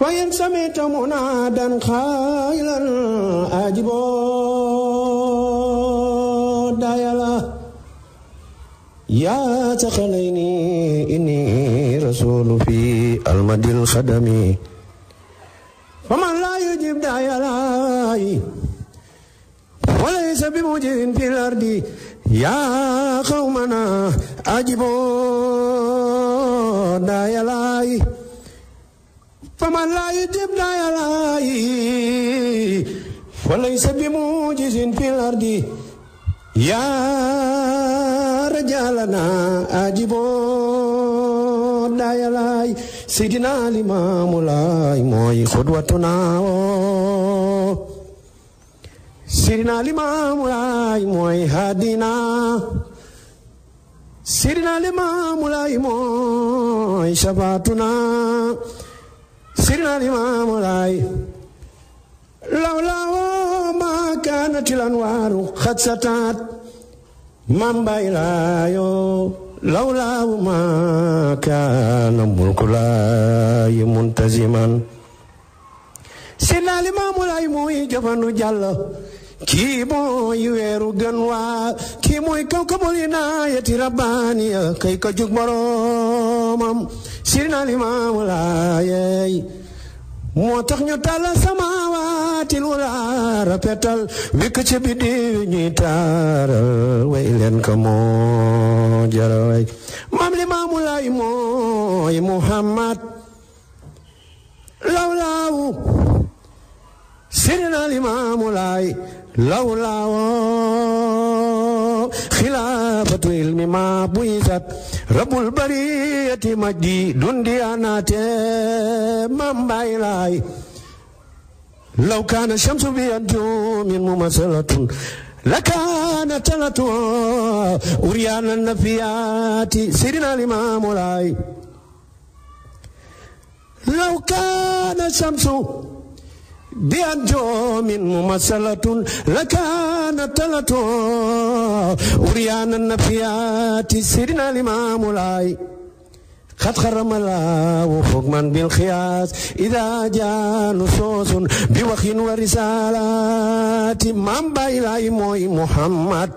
فإن سمعت منادا خائلا أجبوا دايلا يا ثقليني إني رسول في المد الخدم فمن لا يجيب دايلا وليس بموجب في الأرض يا قومنا أجبوا دايلا فمن لا يجب دايلا وليس بموجز في الأرض يا رجالنا أجبوا دايلا سيدنا الإمام لاي موي خدوتنا سيدنا الإمام لاي موي هادينا سيدنا الإمام لاي موي شفاعتنا سيدنا الإمام لاي لولا ما كانت الأنوار قد ستات من بايلايو لولا ما كان ملك لاي منتزما سيدنا الإمام لاي موي جفانو جالو kii mooy weeru gën waa kii mooy kawkabul inaayati rabbaaniya kay ka jug boroomam Sidina Limaamu Laay moo tax ñu tàllal samaawatil ulaa rapetal wikk ci biddiw ñuy taaral way leen ka moo jara way Maam Limaamu Laay mooy Muhammad lawlaawu Sidina Limaamu Laay لولا خلافة علم ما بويزت رب البرية مجدي دنديانات من بايلاي لو كان الشمس بينجوم ممثلة لكانت تلته أريان النفيات سيدنا الإمام لاي لو كان الشمس بأنجوم ممثلة لكانت تلته أريان النفيات سيدنا الإمام لاي قد خرم الله حكما بالخياس إذا جاء نصوص بوخ ورسالات من بايلاي موي محمد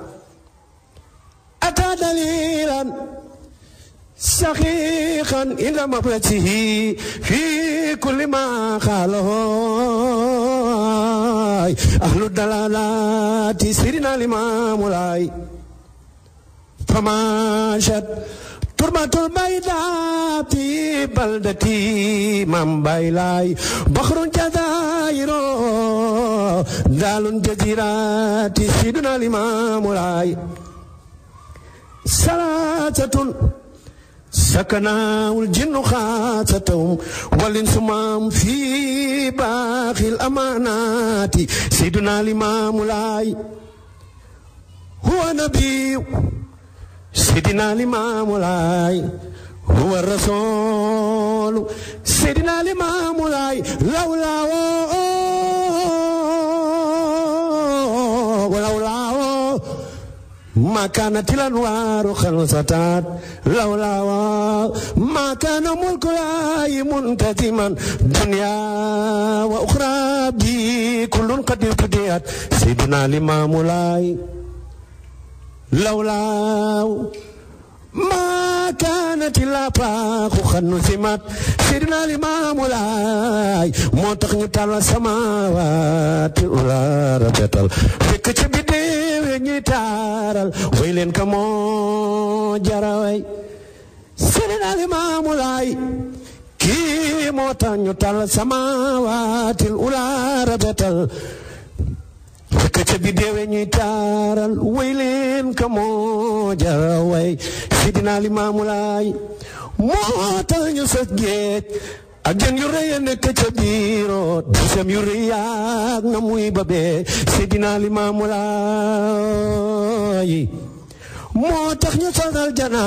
أتى دليلا سخيخا إلى مبلته في كل ما قاله أهل الدلالات سيدنا الإمام لاي فماشت تربة البيضاء في بلدتي من بايلاي بحر جزائر دال جزيرات سيدنا الإمام لاي ثلاثة سكنوا الجن خاصتهم والإنس معهم في باقي الأمانات سيدنا الإمام لاي هو نبي سيدنا الإمام لاي هو الرسول سيدنا الإمام لاي لولا ما كانت الأنوار خلصتات لولا ما كان ملك لاي منتظما دنيا وأخرى بي كل قد ابتدأت سيدنا الإمام لاي لولا ما كانت الآفاق خنثمت سيدنا الإمام لاي moo tax ñu tàllal samaawaat ula rabetal fekk ci biddeew ñuy taaral way leen ka moo jara way Seydina Limaamu Laay kii moo tax ñu tàllal samaawaat ula rabetal fekk ci biddeew ñuy taaral way leen ka moo jara way Seydina Limaamu Laay moo tax ñu sos géej ak jën yu rëy nekk ca biiro dusam yu rëy ak na muy babee Seydina Limaamu Laay moo tax ñu sosal jana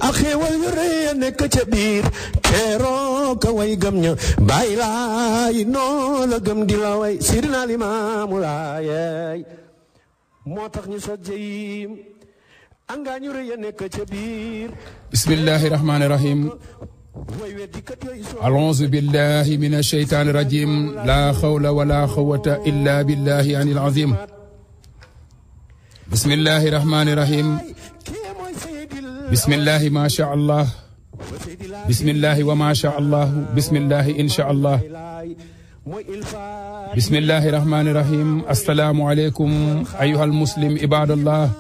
ak xéewal yu rëy nekk ca biir keroog ka way gëm ña Baay Laay noo la gëm di la way Seydina Limaamu Laay moo tax ñu sos jëyim anga ñu rëy nekk ca biir bismillahi rahmani rahim أعوذ بالله من الشيطان الرجيم لا حول ولا قوة إلا بالله العظيم بسم الله الرحمن الرحيم بسم الله ما شاء الله بسم الله وما شاء الله بسم الله إن شاء الله بسم الله الرحمن الرحيم السلام عليكم أيها المسلم عباد الله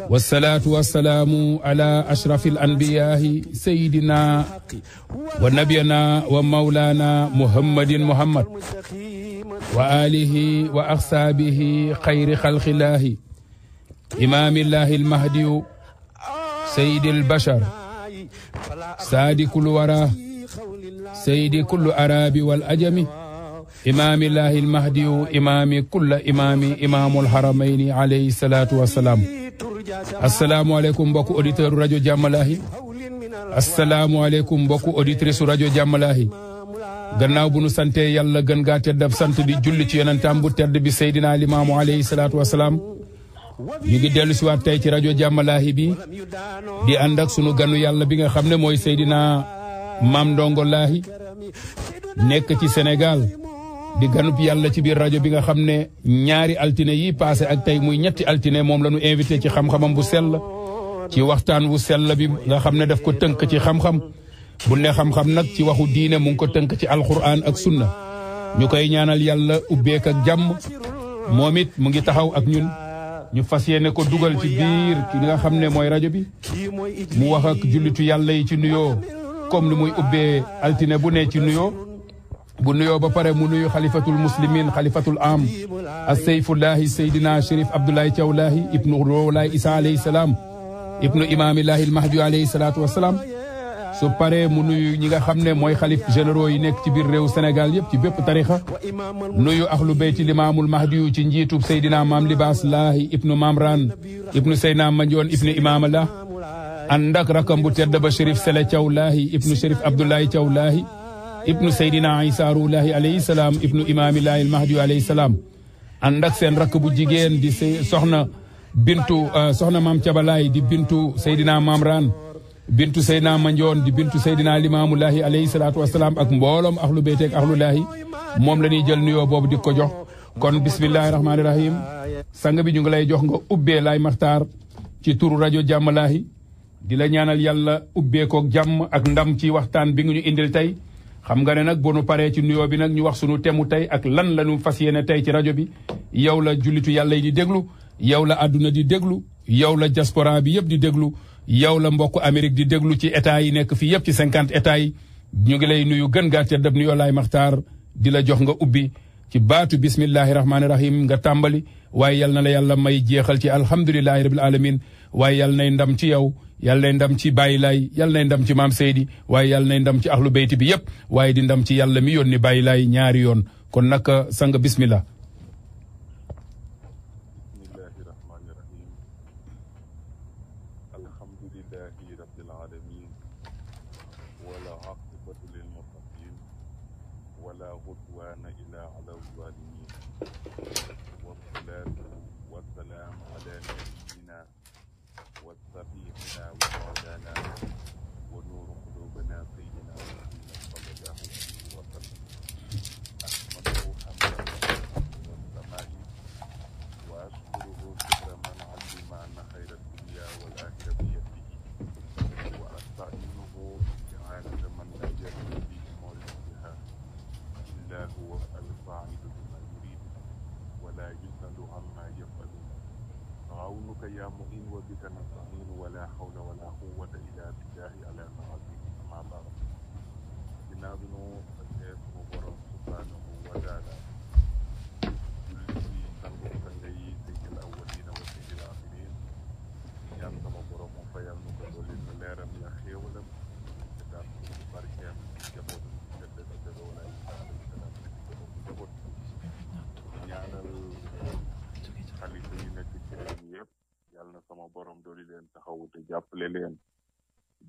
والصلاة والسلام على أشرف الأنبياء سيدنا ونبينا ومولانا محمد وآله وأصحابه خير خلق الله إمام الله المهدي سيد البشر سادي كل وراه سيد كل أراب والأجم إمام الله المهدي إمام كل إمام الحرمين عليه الصلاة والسلام السلام عليكم mbokku auditeur rajo Jammalahi assalaamu aleykum mbokku auditrice rajo Jammalahi gannaaw bu nu sante yàlla gën gaa teddab sant di julli ci yonentam bu tedd bi Seydina Limaamu alayhi salaatu wasalaam ñu ngi dellu si waat tey ci rajo Jammalahi bi di ànd ak sunu ganu yàlla bi nga xam ne mooy Seydina Maam Ndongo Lahi nekk ci Sénégal di ganub yàlla ci biir rajo bi nga xam ne ñaari altine yi passé ak tey muy ñetti altine moom la ñu invité ci xam-xamam bu sell ci waxtaan bu sell bi nga xam ne daf ko tënk ci xam-xam bu ne xam-xam nag ci waxu diine mu ngi ko tënk ci alquran ak sunna ñu koy ñaanal yàlla ubbeek ak jàmm moom it mu ngi taxaw ak ñun ñu fas yéene ko dugal ci biir ki nga xam ne mooy rajo bi mu wax ak jullitu yàlla yi ci nuyoo comme ni muy ubbee altine bu ne ci nuyoo bu nuyoo ba pare mu nuyu xalifatul muslimin xalifatul am as-sayfullahi Seydina Chérif Abdoulaye Thiaw Lahi ibnu Roolaay Isa alayhi salaam ibnu imaamillahi al-mahdi alayhi salaatu wasalaam su pare mu nuyu ñi nga xam ne mooy xalif généraux yi nekk ci biir réew Sénégal yëpp ci bépp tarixa nuyu ahlu beyti limaamul mahdi yu ci njiitub Seydina Maam Libaas Lahi ibnu Mamran ibnu Seydina Mandione ibnu Imaamallah ànd ak rakam bu tedd ba Chérif Sele Thiaw Lahi ibnu Chérif Abdoulaye Thiaw Lahi ibnu Seydina Isa Ruullahi alayhi salaam ibnu imaamillahi al-mahdi alayhi salaam ànd ak seen rakk bu jigéen di soxna Maam Cabalaay di bintu Seydina Mamran bintu Seydina Mandione di bintu Seydina Limaamullahi alayhi salaatu wasalaam ak mbooloom ahlu bayt ak ahlullahi moom la ñuy jël nuyoo boobu di ko jox kon bismillahi rahmaani rahim sang bi ñu ngi lay jox nga ubbee Laay Maxtaar ci turu rajo Jammalahi di la ñaanal yàlla ubbeekook jàmm ak ndam ci waxtaan bi nga ñu indil tey xam nga ne nag bu nu paree ci nuyoo bi nag ñu wax sunu temu tey ak lan la ñu fas yéene tey ci rajo bi yow la jullitu yàlla yi di déglu yow la àdduna di déglu yow la diaspora bi yëpp di déglu yow la mbokku Amérique di déglu ci état yi nekk fii yëpp ci 50 états yi ñu ngi lay nuyu gën gaa teddab nuyoo Laay Maxtaar di la jox nga ubbi ci baatu bismillahi rahmaani rahim nga tàmbali waaye yal na la yàlla may jeexal ci alhamdulillahi rabbil alamin waaye yal nay ndam ci yow yal nay ndam ci Baye Laay yal nay ndam ci Maam Seydi waaye yal nay ndam ci ahlu beyti bi yëpp waaye di ndam ci yàlla mi yónni Baye Laay ñaari yoon kon nag sang bismillah jàppale leen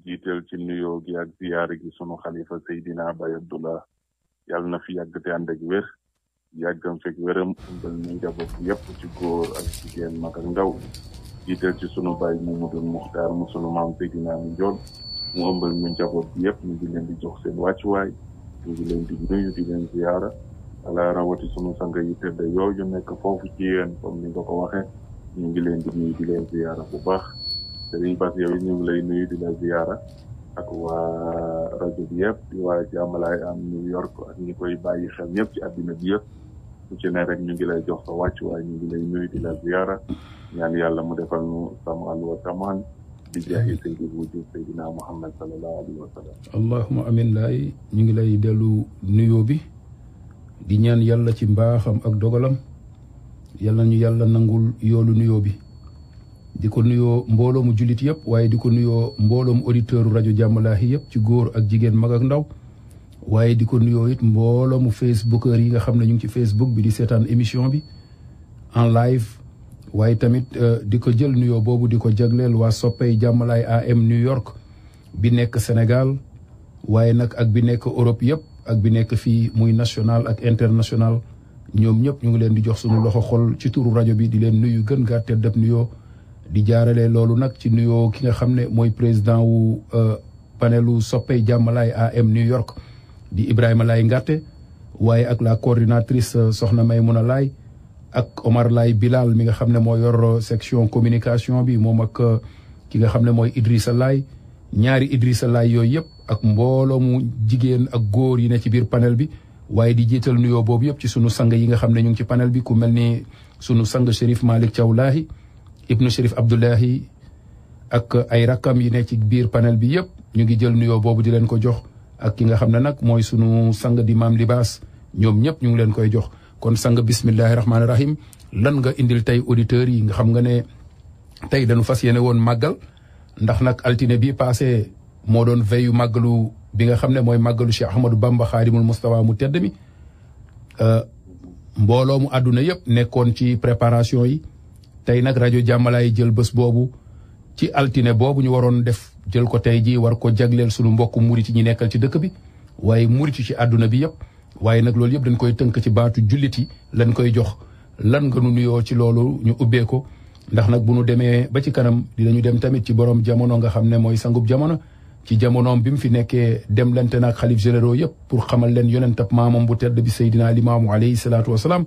jiital ci nuyoo gi ak ziyaare gi sunu xalifa Seydina Baye Abdullah yàlla na fi yàgg te ànd ak wér yàggam fekk wéram ëmbal na njaboot yépp ci góor ak jigéen mag ak ndaw jiital ci sunu baay Mamadou Muxtaar mu sunu maam Seydina Mandione mu ëmbal ñu njaboot bi yëpp ñu ngi leen di jox seen wàccuwaay ñu ngi leen di nuyu di leen ziyaara ala rawati sunu sang yi tëdd yooyu nekk foofu ci yéen comme ni nga ko waxee ñu ngi leen di nuyu di leen ziyaara bu baax Serigne Bass yow ñu ngi lay nuyu di la ziyaara ak waa rajo bi yëpp di waa Jàmmalaay am New York ak ñi koy bàyyi xel ñëpp ci àddina bi yëpp ku ci ne rek ñu ngi lay jox sa wàccuwaay ñu ngi lay nuyu di la ziyaara ñaan yàlla mu defal nu samaan wa tamaan di jaahi sayyidil wujud sayyidina Muhammad sallallahu alayhi wa sallam. allahumma amin laay ñu ngi lay dellu nuyoo bi di ñaan yàlla ci mbaaxam ak dogalam yàlla ñu yàlla nangul yoolu nuyoo bi di ko nuyoo mbooloo mu jullit yëpp waaye di ko nuyoo mbooloo mu auditeur rajo Jàmmalaahi yëpp ci góor ak jigéen mag ak ndaw waaye di ko nuyoo it mbooloo mu facebookeur yi nga xam ne ñu ngi ci Facebook bi di seetaan émission bi en live waaye tamit di ko jël nuyoo boobu di ko jagleel waa soppey Jàmmalaay AM New York bi nekk Sénégal waaye nag ak bi nekk Europe yëpp ak bi nekk fii muy national ak international ñoom ñëpp ñu ngi leen di jox suñu loxo xol ci turu rajo bi di leen nuyu gën gaa teddab nuyoo di jaarale loolu nag ci nuyoo ki nga xam ne mooy président wu panelu soppey Jàmmalaay AM New York di Ibrahima Laay Ngàtte waaye ak la coordinatrice soxna Maymuna Laay ak Omar Laay Bilal mi nga xam ne moo yor section communication bi moom ak ki nga xam ne mooy Idrissa Laay ñaari Idrissa Laay yooyu yëpp ak mbooloo mu jigéen ak góor yi ne ci biir panel bi waaye di jiital nuyoo boobu yëpp ci sunu sang yi nga xam ne ñu ngi ci panel bi ku mel ni sunu sang Chérif Malick Thiaw Lahi ibnu Chérif Abdoulahi ak ay rakkam yi ne ci biir panel bi yëpp ñu ngi jël nuyoo boobu di leen ko jox ak ki nga xam ne nag mooy sunu sang di maam Libaas ñoom ñëpp ñu ngi leen koy jox kon sang bismillahi rahmaani rahim lan nga indil tey auditeurs yi nga xam nga ne tey dañu fas yéene woon màggal ndax nag altine bi passé moo doon veyu màggalu bi nga xam ne mooy màggalu Cheikh Ahmadou Bamba Xaadimul Mustafa mu tedd mi mbooloo mu àdduna yëpp nekkoon ci préparation yi tey nag rajo Jàmmalaay jël bés boobu ci altine boobu ñu waroon def jël ko tey ji war ko jagleel sunu mbokku murit ñi nekkal ci dëkk bi waaye murit ci àdduna bi yëpp waaye nag loolu yëpp dañ koy tënk ci baatu jullit yi lañ koy jox lan nga nu nuyoo ci loolu ñu ubbee ko ndax nag bu nu demee ba ci kanam dinañu dem tamit ci borom jamono nga xam ne mooy sangub jamono ci jamonoom bi mu fi nekkee dem lente naag xalif généraux yëpp pour xamal leen yonentab maamam bu tedd bi Seydina Limaamu alayhi salaatu wasalaam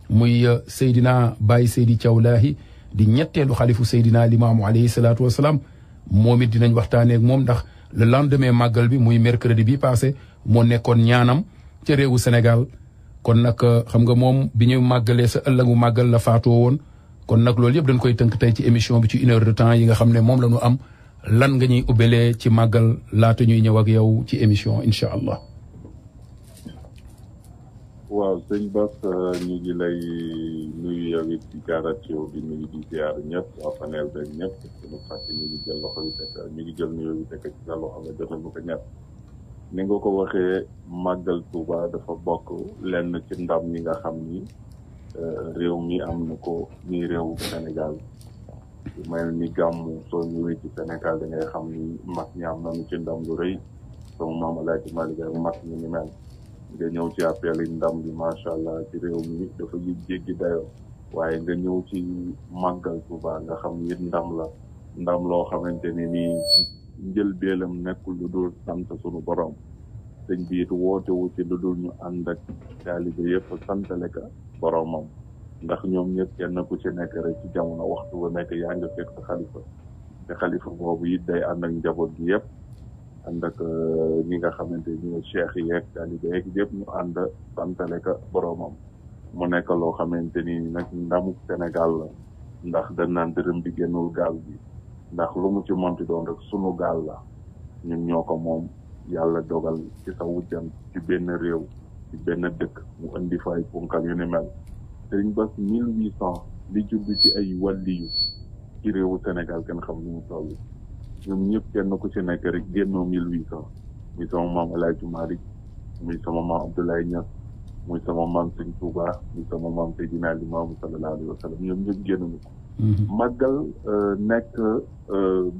muy Seydina Baye Seydi Thiaw Lahi di ñetteelu xalifu Seydina Limaamu alayhi salaatu wasalaam moom it dinañ waxtaanee ak moom ndax le lendemain màggal bi muy mercredi bi passé moo nekkoon ñaanam ca réewu Sénégal kon nag xam nga moom bi ñu màggalee sa ëllëgu màggal la faatoo woon kon nag loolu yëpp dañ koy tënk tey ci émission bi ci 1 heure de temps yi nga xam ne moom la ñu am lan nga ñuy ubbelee ci màggal laata ñuy ñëw ak yow ci émission incha allah. waaw sëñ Bass ñu ngi lay nuyu yow it di jaarat ci yow di nuyu di ziar ñëpp waa panel beeg ñëpp suñu fàtte ñu ngi jël loxo bi tekk ñu ngi jël nuyoo bi tekk ci sa loxo nga jotal bu ko ñett ni nga ko waxee màggal Tuuba dafa bokk lenn ci ndam ñi nga xam ni réew mi am na ko nii réewu Sénégal lu mel ni gàmmu soo ñëwee ci Sénégal da ngay xam ni mag ñi am nañu ci ndam lu rëy sama maam Alaaji Malick ak mag ñi ni mel nga ñëw ci appel yi ndam bi macha allah ci réew mi dafa yëg jéggi dayoo waaye nga ñëw ci màggal Tuuba nga xam ni ndam la ndam loo xamante ni nii njëlbéelam nekkul lu dul sant sunu borom sëñ bi it woote wu ci lu dul ñu ànd ak taalibe yëpp santale ka boromam ndax ñoom ñëpp kenn ku ci nekk rek ci jamono waxtu bu nekk yaa nga fekk sa xalifa te xalifa boobu it day ànd ak njaboot gi yëpp ànd ak ñi nga xamante ni cheikh yeeg taalibe yeeg yëpp ñu ànd santale ka boromam mu nekk loo xamante ni nag ndamu Sénégal la ndax dañ naan dërëm bi génnul gaal bi ndax lu mu ci monti doon rek sunu gaal la ñun ñoo ko moom yàlla dogal ci sa wujjan ci benn réew ci benn dëkk mu indi fa ay punkal yu ni mel Sëriñ Bass 1800 li judd ci ay wàlliyu ci réewu Sénégal kenn xam ni mu toll ñoom ñëpp kenn ku ci nekk rek génnoo 1800 muy sama maam El Hadj Malick muy sama maam Abdoulaye Niass muy sama maam Sëñ Touba muy sama maam Seydina Limaamu sallallahu alayhi wa sallam ñoom ñëpp génnuñu ko màggal nekk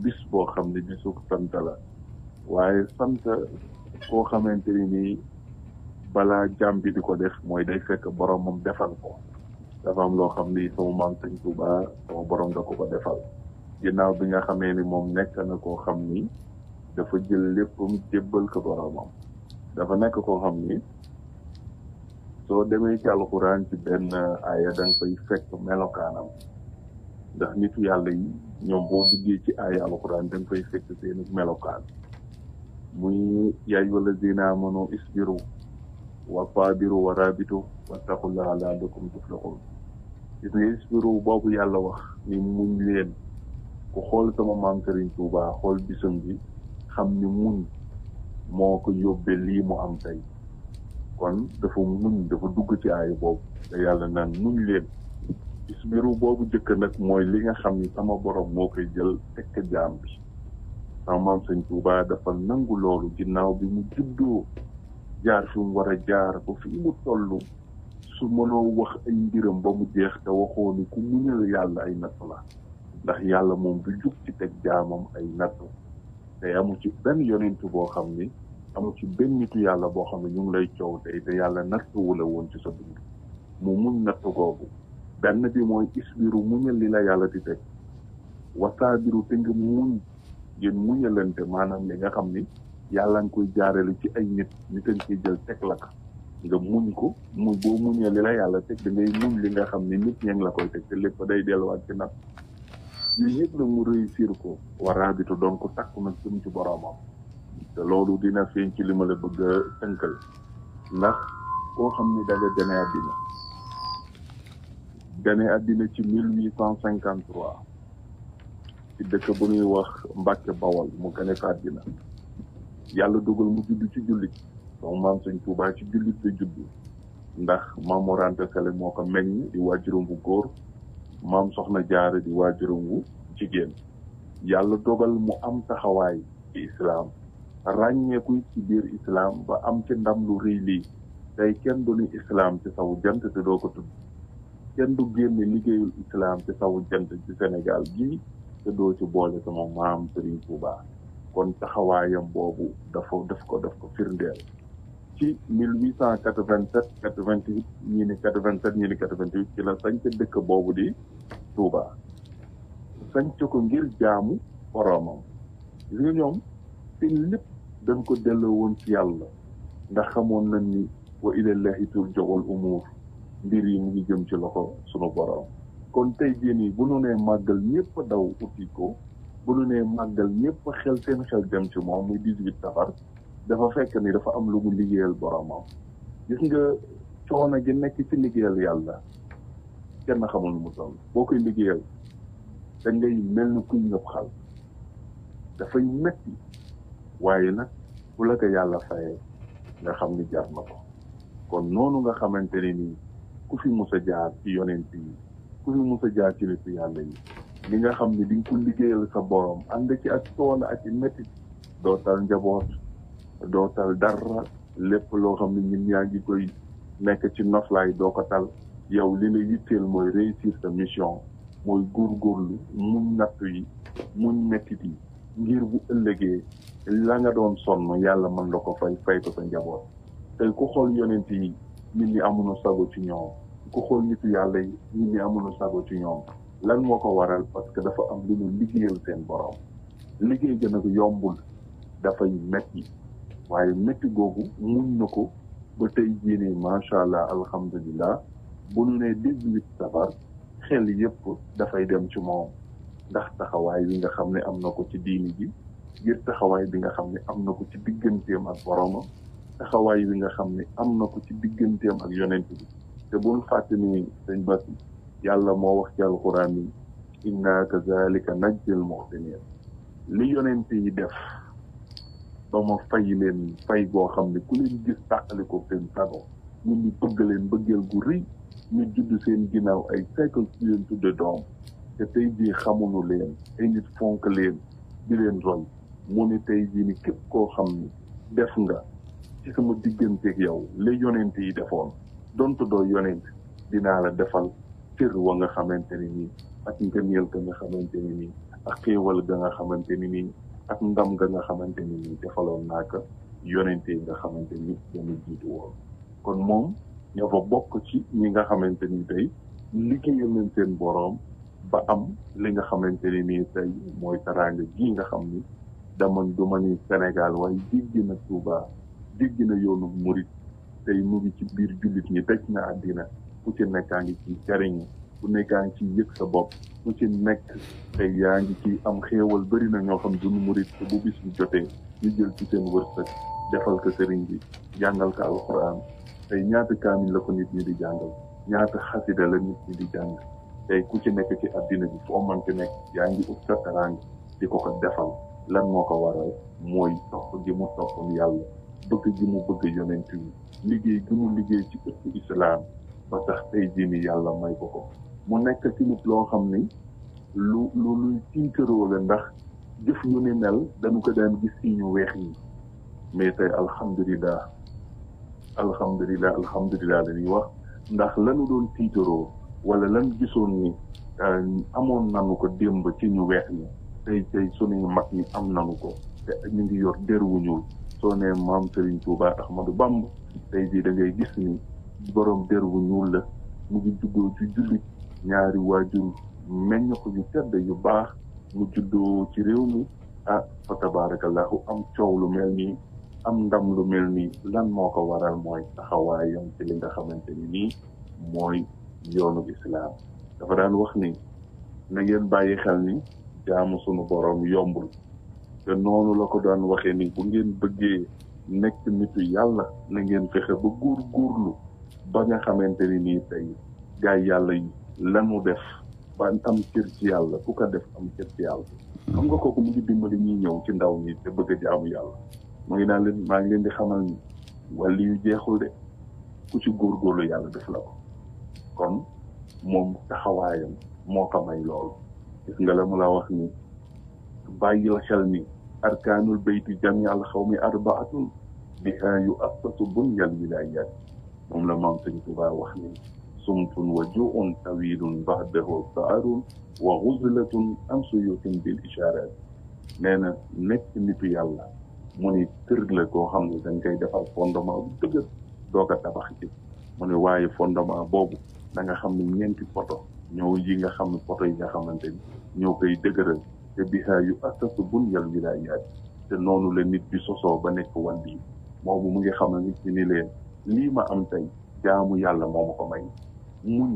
bis boo xam ne bisu sant la waaye sant koo xamante ni nii balaa jàmm bi di ko def mooy day fekk boromam defal ko dafa am loo xam ni sama maam Sëñ Touba sama borom da ko defal ginnaaw bi nga xamee ni moom nekk na koo xam ni dafa jël léppam jébbal ko boromam dafa nekk koo xam ni soo demee ci alxuraan ci benn aaya da nga fay fekk melokaanam ndax nitu yàlla yi ñoom boo duggee ci aaya alxuraan da nga fay fekk seeni melokaan muy yaa ayyuhal lazina amanu isbiru wa sabiru wa rabitu wattaqullaha la'allakum tuflihun gis nga isbiru boobu yàlla wax ni muñ leen ku xool sama maam Serigne Touba xool bisam bi xam ni muñ moo ko yóbbee lii mu am tey kon dafa muñ dafa dugg ci aaya boobu te yàlla naan muñ leen isbiru boobu jëkk nag mooy li nga xam ni sama borom moo koy jël tekk jaam bi sama maam Serigne Touba dafa nangu loolu ginnaaw bi mu juddoo jaar fi mu war a jaar ba fi mu toll su mënoo wax ay mbiram ba mu jeex te waxoo ni ku muñal yàlla ay natt la ndax yàlla moom du jug ci teg jaamam ay natt te amu ci benn yonentu boo xam ni amu ci benn nitu yàlla boo xam ne ñu ngi lay coow tey te yàlla nattuwu la woon ci sa dund mu muñ natt googu benn bi mooy isbiru muñal li la yàlla di teg wasaabiru te nga muñ ngeen muñalante maanaam li nga xam ni yàlla nga koy jaarale ci ay nit a ngi koy jël teg la ko nga muñ ko muñ boo muñee li la yàlla teg da ngay muñ li nga xam ni nit ña ngi la koy teg te lépp day delluwaat ci natt yooyu yëpp nag mu réussir ko waraabitu donc takku nag jëm ci boromam te loolu dina feeñ ci li ma la bëgg a tënkal ndax koo xam ni da nga gane àddina ci 1853 ci dëkk bu ñuy wax Mbàkke Bawol mu gane fa àddina yàlla dogal mu judd ci jullit donc maam Sëñ Tuubaa ci jullit la judd ndax maam Mor Anta Sali moo ko meññ di waajuram bu góor maam Soxna Jaara di waajuram wu jigéen yàlla dogal mu am taxawaay ci islaam ràññeeku ci biir islaam ba am ci ndam lu rëy lii tey kenn du ni islaam ci sawu jant te doo ko tudd kenn du génne liggéeyul islaam ci sawu jant ci Sénégal gii te doo ci boole sama maam Serigne Touba kon taxawaayam boobu daf ko firndeel ci 1887 88 ñii ni 87 ñii ni 88 ci la sañc dëkk boobu di Touba sañc ko ngir jaamu boromam gis nga ñoom seen lépp dañ ko delloo woon ci yàlla ndax xamoon nañ ni wa ilallahi turja'ul umuur mbir yi mu ngi jëm ci loxo sunu borom kon tey jii nii bu nu nee màggal ñëpp daw uti ko bu nu nee màggal ñëpp seen xel dem ci moom muy 18 safar dafa fekk ni dafa am lu mu liggéeyal boromam gis nga coono gi nekk ci liggéeyal yàlla kenn xamul nu mu toll boo koy liggéeyal da ngay mel ni kuy ñëpp xal dafay metti waaye nag bu la ko yàlla fayee nga xam ni jaar na ko kon noonu nga xamante ne nii ku fi mus a jaar ci yonent yi ku fi mus a jaar ci nitu yàlla yi li nga xam ni di nga ko liggéeyal sa borom ànd ci ak coono ak i métti doo tal njaboot doo tal dara lépp loo xam ne ñun yaa ngi koy nekk ci noflaay doo ko tal yow li la yitteel mooy réussir sa mission mooy góorgóorlu muñ nattu yi muñ mettit yi ngir bu ëllëgee la nga doon sonn yàlla mën la ko fay ko sa njaboot tey ku xool yonent yi nit ñi amuñu sago ci ñoom ku xool nitu yàlla yi nit ñi amuñu sago ci ñoom lan moo ko waral parce que dafa am lu ñu liggéeyal seen borom liggéey gën a yombul dafay metti waaye metti googu muñ na ko ba tey jii nii macha allah alhamdulilah bu ñu nee 18 safar xel yëpp dafay dem ci moom ndax taxawaay bi nga xam ne am na ko ci diini ji ngir taxawaay bi nga xam ne am na ko ci digganteem ak boromam taxawaay bi nga xam ne am na ko ci digganteem ak yonent bi te bul fàtte ni sëñ Bas yàlla moo wax ci alxuraan yi inna kazalika najzil muhsinin li yonent yi def ba ma fay leen fay goo xam ne ku leen gis tàqali ko seen sago ñun ñu bëgg leen bëggeel gu rëy ñu judd seen ginnaaw ay siècle ci leen tudde doom te tey jii xamuñu leen ay nit fonk leen di leen roy mu ne tey jii ni képp koo xam ni def nga ci sama digganteeg yow li yonent yi defoon donte doo yonent dinaa la defal cër wa nga xamante ni nii ak ngëneel ga nga xamante ni nii ak xéewal ga nga xamante ni nii ak ndam ga nga xamante ni nii defaloon naa ko yonent yi nga xamante ni dañu jiitu woon kon moom ñoo fa bokk ci ñi nga xamante ni tey liggéeyal leen seen boroom ba am li nga xamante ni nii tey mooy taraanga gi nga xam ni du ma ni Sénégal waaye jéggi na Touba jéggi na yoonu murit tey mu ngi ci biir jullit ñi tëj na àddina ku ci nekkaa ngi ci jariñu ku nekkaa ngi ci yëg sa bopp ku ci nekk tey yaa ngi ci am xéewal bëri na ñoo xam duñu murit te bu bis bi jotee ñu jël ci seen wërsëg defal ko sëriñ bi jàngal ko alxuraan tey ñaata kaamil la ko nit ñi di jàngal ñaata xasida la nit ñi di jàng tey ku ci nekk ci àddina bi foo mënti nekk yaa ngi ut sa teraanga di ko defal lan moo ko waral mooy topp gi mu toppam yàlla bëgg gi mu bëgg yonent yi liggéey gi mu liggéey ci ëttu islaam ba tax tey jii ni yàlla may ko mu nekk ci nit loo xam ni luy tiitaroo la ndax jëf yu ni mel dañu ko daan gis ci ñu weex ñi mais tey alhamdulilah dañuy wax ndax lanu doon tiitaroo wala lan gisoon ni amoon nanu ko démb ci ñu weex ñi tey suñuy mag ñi am nanu ko te ñu ngi yor der wu ñuul soo nee maam Serigne Touba Ahmadou Bamba tey jii da ngay gis ni borom der wu ñuul la mu ngi juddoo ci jullit ñaari waajur meññ ko yu tedd yu baax mu juddoo ci réew mi fa tabarakallahu am coow lu mel nii am ndam lu mel nii lan moo ko waral mooy taxawaayam ci li nga xamante ni nii mooy yoonu islaam dafa daan wax ni na ngeen bàyyi xel ni jaamu sunu borom yombul te noonu la ko daan waxee ni bu ngeen bëggee nekk nitu yàlla na ngeen fexe ba góorgóorlu ba nga xamante ni nii tey gaay yàlla yi lanu def ba am cër ci yàlla ku ko def am cër ci yàlla xam nga kooku mu ngi dimbali ñuy ñëw ci ndaw ñi te bëgg a jaamu yàlla mu ngi naan leen maa ngi leen di xamal ni wàlli yu jeexul de ku ci góorgóorlu yàlla def la ko kon moom taxawaayam moo ko may loolu gis nga la mu la wax ni bàyyi la xel ni arkaanul bayti jami al xawmi arbaatun biha yu assasu bunyal wilayat moom la maam Sëñ Tuubaa wax ni sumtun wa juun tawilun baxdahu saarun wa xuzlatun an suyutin bil isharat nee na nekk nitu yàlla mu ni kër la koo xam ne dañ koy defal fondement bu dëgër doog a tabax ci mu ne waaye fondement boobu da nga xam ne ñeenti poto ñoo yi nga xam ne poto yi nga xamante ni ñoo koy dëgëral te bihaa yu asasu bunyal wilayaat te noonu la nit bi sosoo ba nekk wàlli moomu mu ngi xam ne nit ñi ni leen lii ma am tey jaamu yàlla moo ma ko may muñ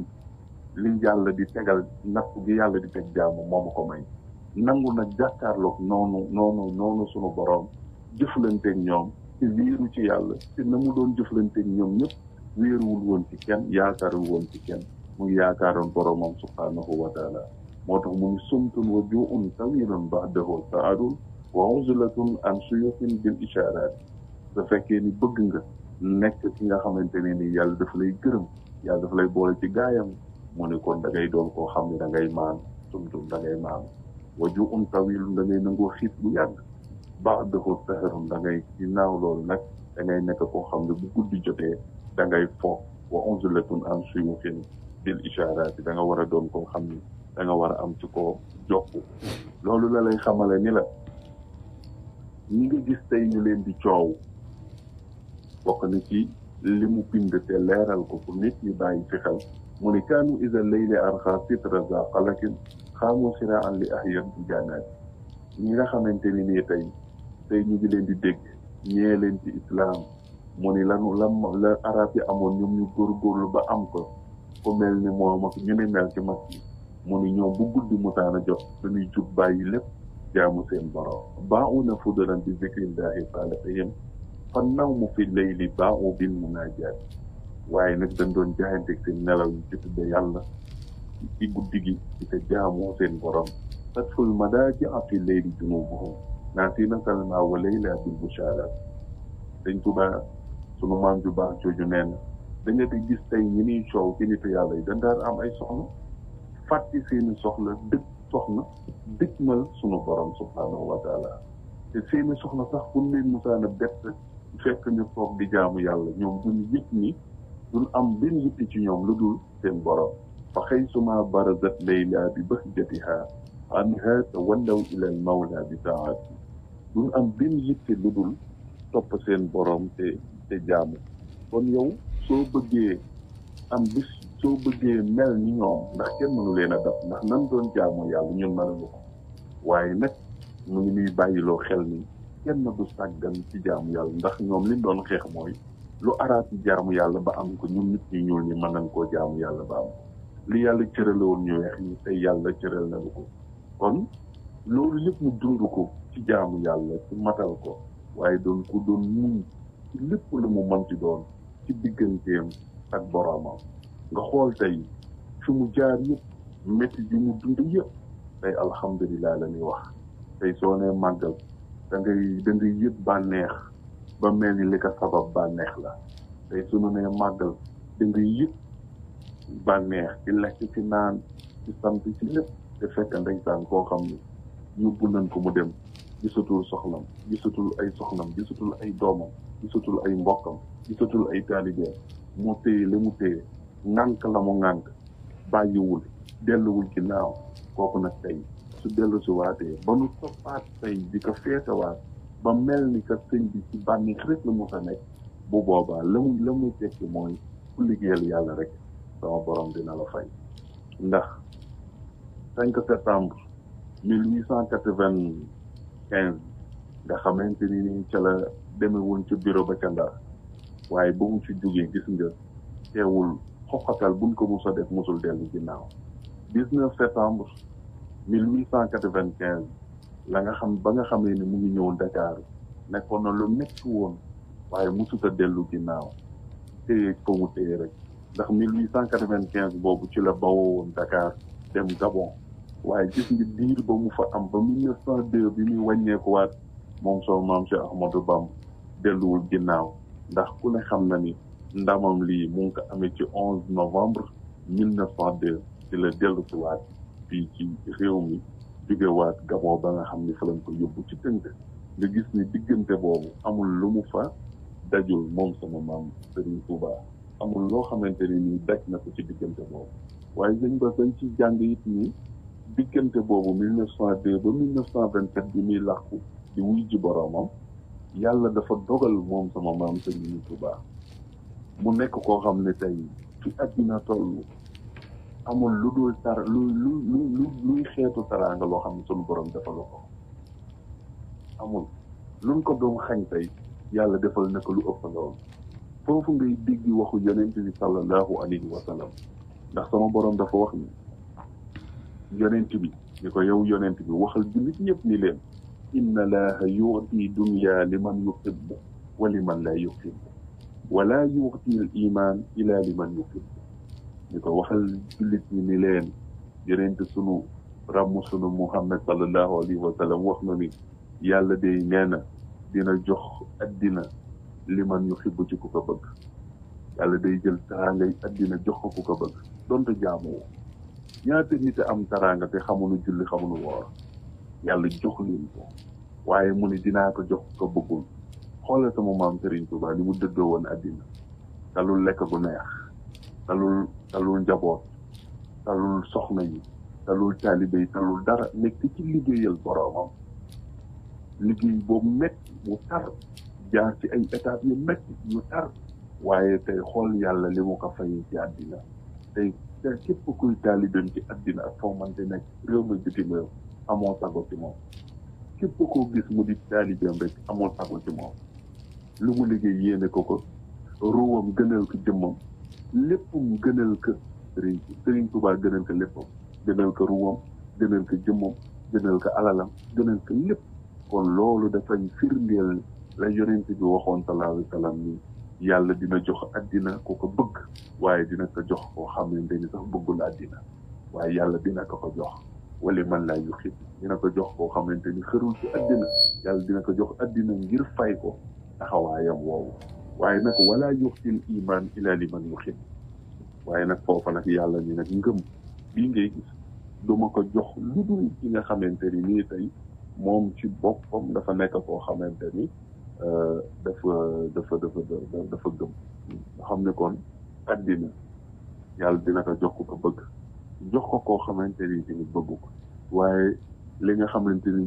li yàlla di tegal natt gi yàlla di teg jaamu moo ma ko may nangu nag jàkkaarloog noonu sunu borom jëflanteeg ñoom te wéeru ci yàlla te na mu doon jëflanteeg ñoom ñëpp wéeruwul woon ci kenn yaakaarul woon ci kenn mu ngi yaakaaroon boromam subhanahu wa taala moo tax mu ngi sumtun wa juun tawilun baxdahu saarun wa uzlatun an suyutin bil isharat su fekkee ni bëgg nga nekk ki nga xamante ne ni yàlla dafa lay gërëm yàlla dafa lay boole ci gaayam mu ne kon da ngay doon koo xam ne da ngay maan sumtun da ngay maan wa juun tawilun da ngay nangoo xiif bu yàgg baxdahu saharun da ngay ginnaaw loolu nag da ngay nekk koo xam ne bu guddi jotee da ngay fo wa uzlatun an suyutin bil isharat da nga war a doon koo xam ni da nga war a am ci koo jokku loolu la lay xamale ni la ñi nga gis tey ñu leen di coow bokk na ci li mu bind te leeral ko pour nit ñi bàyyi fi xel mu ne kaanu isa layli arxa sitra za xalakin xaamu siraan li ahyat bi jaanaat ñi nga xamante ni nii tey ñu ngi leen di dégg ñee leen ci islaam mu ni la arab yi amoon ñoom ñu góorgóorlu ba am ko ku mel ni moom ak ñu ne mel ci mag yi mu ni ñoom bu guddi mutaana jot dañuy jug bàyyi lépp jaamu seen borom bauna fudalan bi zikrillahi salihihim fan naw mu fi layli bau bil munajat waaye nag dañ doon jaayanteeg seen nelaw yi ci tudde yàlla ci guddi gi di ko jaamoo seen borom tatful madaaji'a fi layli junubuhum naasina salma wa layla bil busharat dañ Tuubaa sunu maam ju baax jooju nee na da nga di gis tey ñi niy coow ci nitu yàlla yi dañ daan am ay soxna fàtti seeni soxla dëkkmal sunu borom subhanahu wa taala te seeni soxna sax fu leen musaana bett fekk ñu toog di jaamu yàlla ñoom duñu yëg ni duñ am benn yitte ci ñoom lu dul seen borom fa xaysuma barazat layla bi bahjatiha anha tawallaw ila al mawla bi taati duñ am benn yitte lu dul topp seen borom te jaamu kon yow soo bëggee am bis soo bëggee mel ni ñoom ndax kenn mënu leen a def ndax nan doon jaamu yàlla ñun mënuñu ko waaye nag mu ngi nuy bàyyiloo xel ni kenn du sàggan ci jaamu yàlla ndax ñoom liñ doon xeex mooy lu araat ci jaamu yàlla ba am ko ñun nit ñu ñuul ñi mën nañ koo jaamu yàlla ba am ko li yàlla cërale woon ñu weex ñi tey yàlla cëral na ko kon loolu yëpp mu dund ko ci jaamu yàlla ci matal ko waaye doon ko doon muñ ci lépp lu mu mën ci doon ci digganteem ak boroomam nga xool tey fi mu jaar yëpp métti ji mu dund yëpp tey alhamdulilah la ñuy wax tey soo nee màggal da ngay yëg bànneex ba mel ni li ko sabab bànneex la tey sunu nee màggal da ngay yëg bànneex ci lekk ci naan ci sant ci lépp te fekk ndeysaan koo xam ne yóbbu nañ ko mu dem gisatul soxlam gisatul ay soxlam gisatul ay doomam gisatul ay mbokkam gisatul ay taalibeem mu téye li mu téye ŋànk la mu ŋànk bàyyiwul delluwul ginnaaw kooku nag tey su dellu si waatee ba nu toppaat tey di ko feetewaat ba mel ni que sëñ bi ci bànneex rek la mu fa nekk bu boobaa la muy tekki mooy ku liggéeyal yàlla rek sama borom dina la fay ndax 5 septembre 1895 nga xamante ni ca la demewoon ca bureau ba ca Ndar waaye ba mu ci jógee gis nga teewul xoxatal buñ ko mos a def mosul dellu ginnaaw 19 septembre 1895 la nga xam ba nga xamee ni mu ngi ñëw Dakar nekkoon na lu métti woon waaye mosut a dellu ginnaaw téye ko mu téye rek ndax 1895 boobu ci la bawoo woon Dakar dem Gabon waaye gis nga diir ba mu fa am ba 1902 bi muy wàññeekuwaat moom soo maam Cheikh Ahmadou Bamba delluwul ginnaaw ndax ku ne xam na ni ndamam lii mu ngi ko amee ci 11 novembre 1902 ci la dellu si waat fii ci réew mi jógewaat Gabon ba nga xam ni fa lañ ko yóbbu ci tënk nga gis ni diggante boobu amul lu mu fa dajul moom sama maam Serigne Touba amul loo xamante ni nii daj na ko ci diggante boobu waaye dañ ba dañ ci jàng it ni diggante boobu 1902 ba 1927 bi muy làqu di wuy ji boroomam yàlla dafa dogal moom sama maam Serigne Touba mu nekk koo xam ne tey fi àddina toll amul lu dul luy xeetu taraanga loo xam ne sunu borom defal ko amul luñ ko doon xañ tey yàlla defal na ko lu ëpp lool foofu ngay dégg waxu yonent bi sallallahu alayhi wa sallam ndax sama borom dafa wax ni yonent bi ni ko yow yonent bi waxal jullit ñëpp ni leen inna laaha yu'ti dunya liman yuhibbu wa liman laa yuhibbu wala yu'ti al iman ila liman yuhibbu ni ko waxal jullit ñi ni leen yonent sunu ràmm sunu Muhammad sallallahu alayhi wa sallam wax na ni yàlla day nee na dina jox addina liman yuhibbu ci ku ko bëgg yàlla day jël taraangay addina jox ko ku ko bëgg donte jaamoo ñaata nit am taraanga te xamuñu julli xamuñu woor yàlla jox leen ko waaye mu ne dinaa ko jox ko bëggul xoolal sama maam Serigne Touba li mu dëddoo woon addina talul lekk gu neex talul njaboot talul soxna yi talul taalibe yi talul dara nekk ci liggéeyal boroomam liggéey boobu métti mu tar jaar ci ay étapes yu métti yu tar waaye tey xool yàlla li mu ko fayee ci àddina tey képp kuy taalibeem ci àddina ak foo mante nekk réew mi bitim réew amoo sago ci moom képp koo gis mu di taalibeem rek amoo sago ci moom lu mu liggéey yéene ko ruwam gënal ko jëmmam léppam gënal ko Serigne Touba gënal ko léppam gënal ko ruwam gënal ko jëmmam gënal ko alalam gënal ko lépp kon loolu dafay firndeel la yonent bi waxoon sallallahu alayhi wa sallam ni yàlla dina jox addina ku ko bëgg waaye dina ko jox koo xamante ni sax bëggul addina waaye yàlla dina ko jox wala man laa yuxib dina ko jox koo xamante ni xërul ci addina yàlla dina ko jox addina ngir fay ko taxawaayam woowu waaye nag wala yuxtil iman ila liman yuxib waaye nag foofa nag yàlla ni nag ngëm bii ngay gis duma ko jox lu dul ki nga xamante ni nii tey moom ci boppam dafa nekk koo xamante ni dafa gëm nga xam ne kon addina yàlla dina ko jox ko bëgg jox ko koo xamante ni tamit bëgg ko waaye li nga xamante ni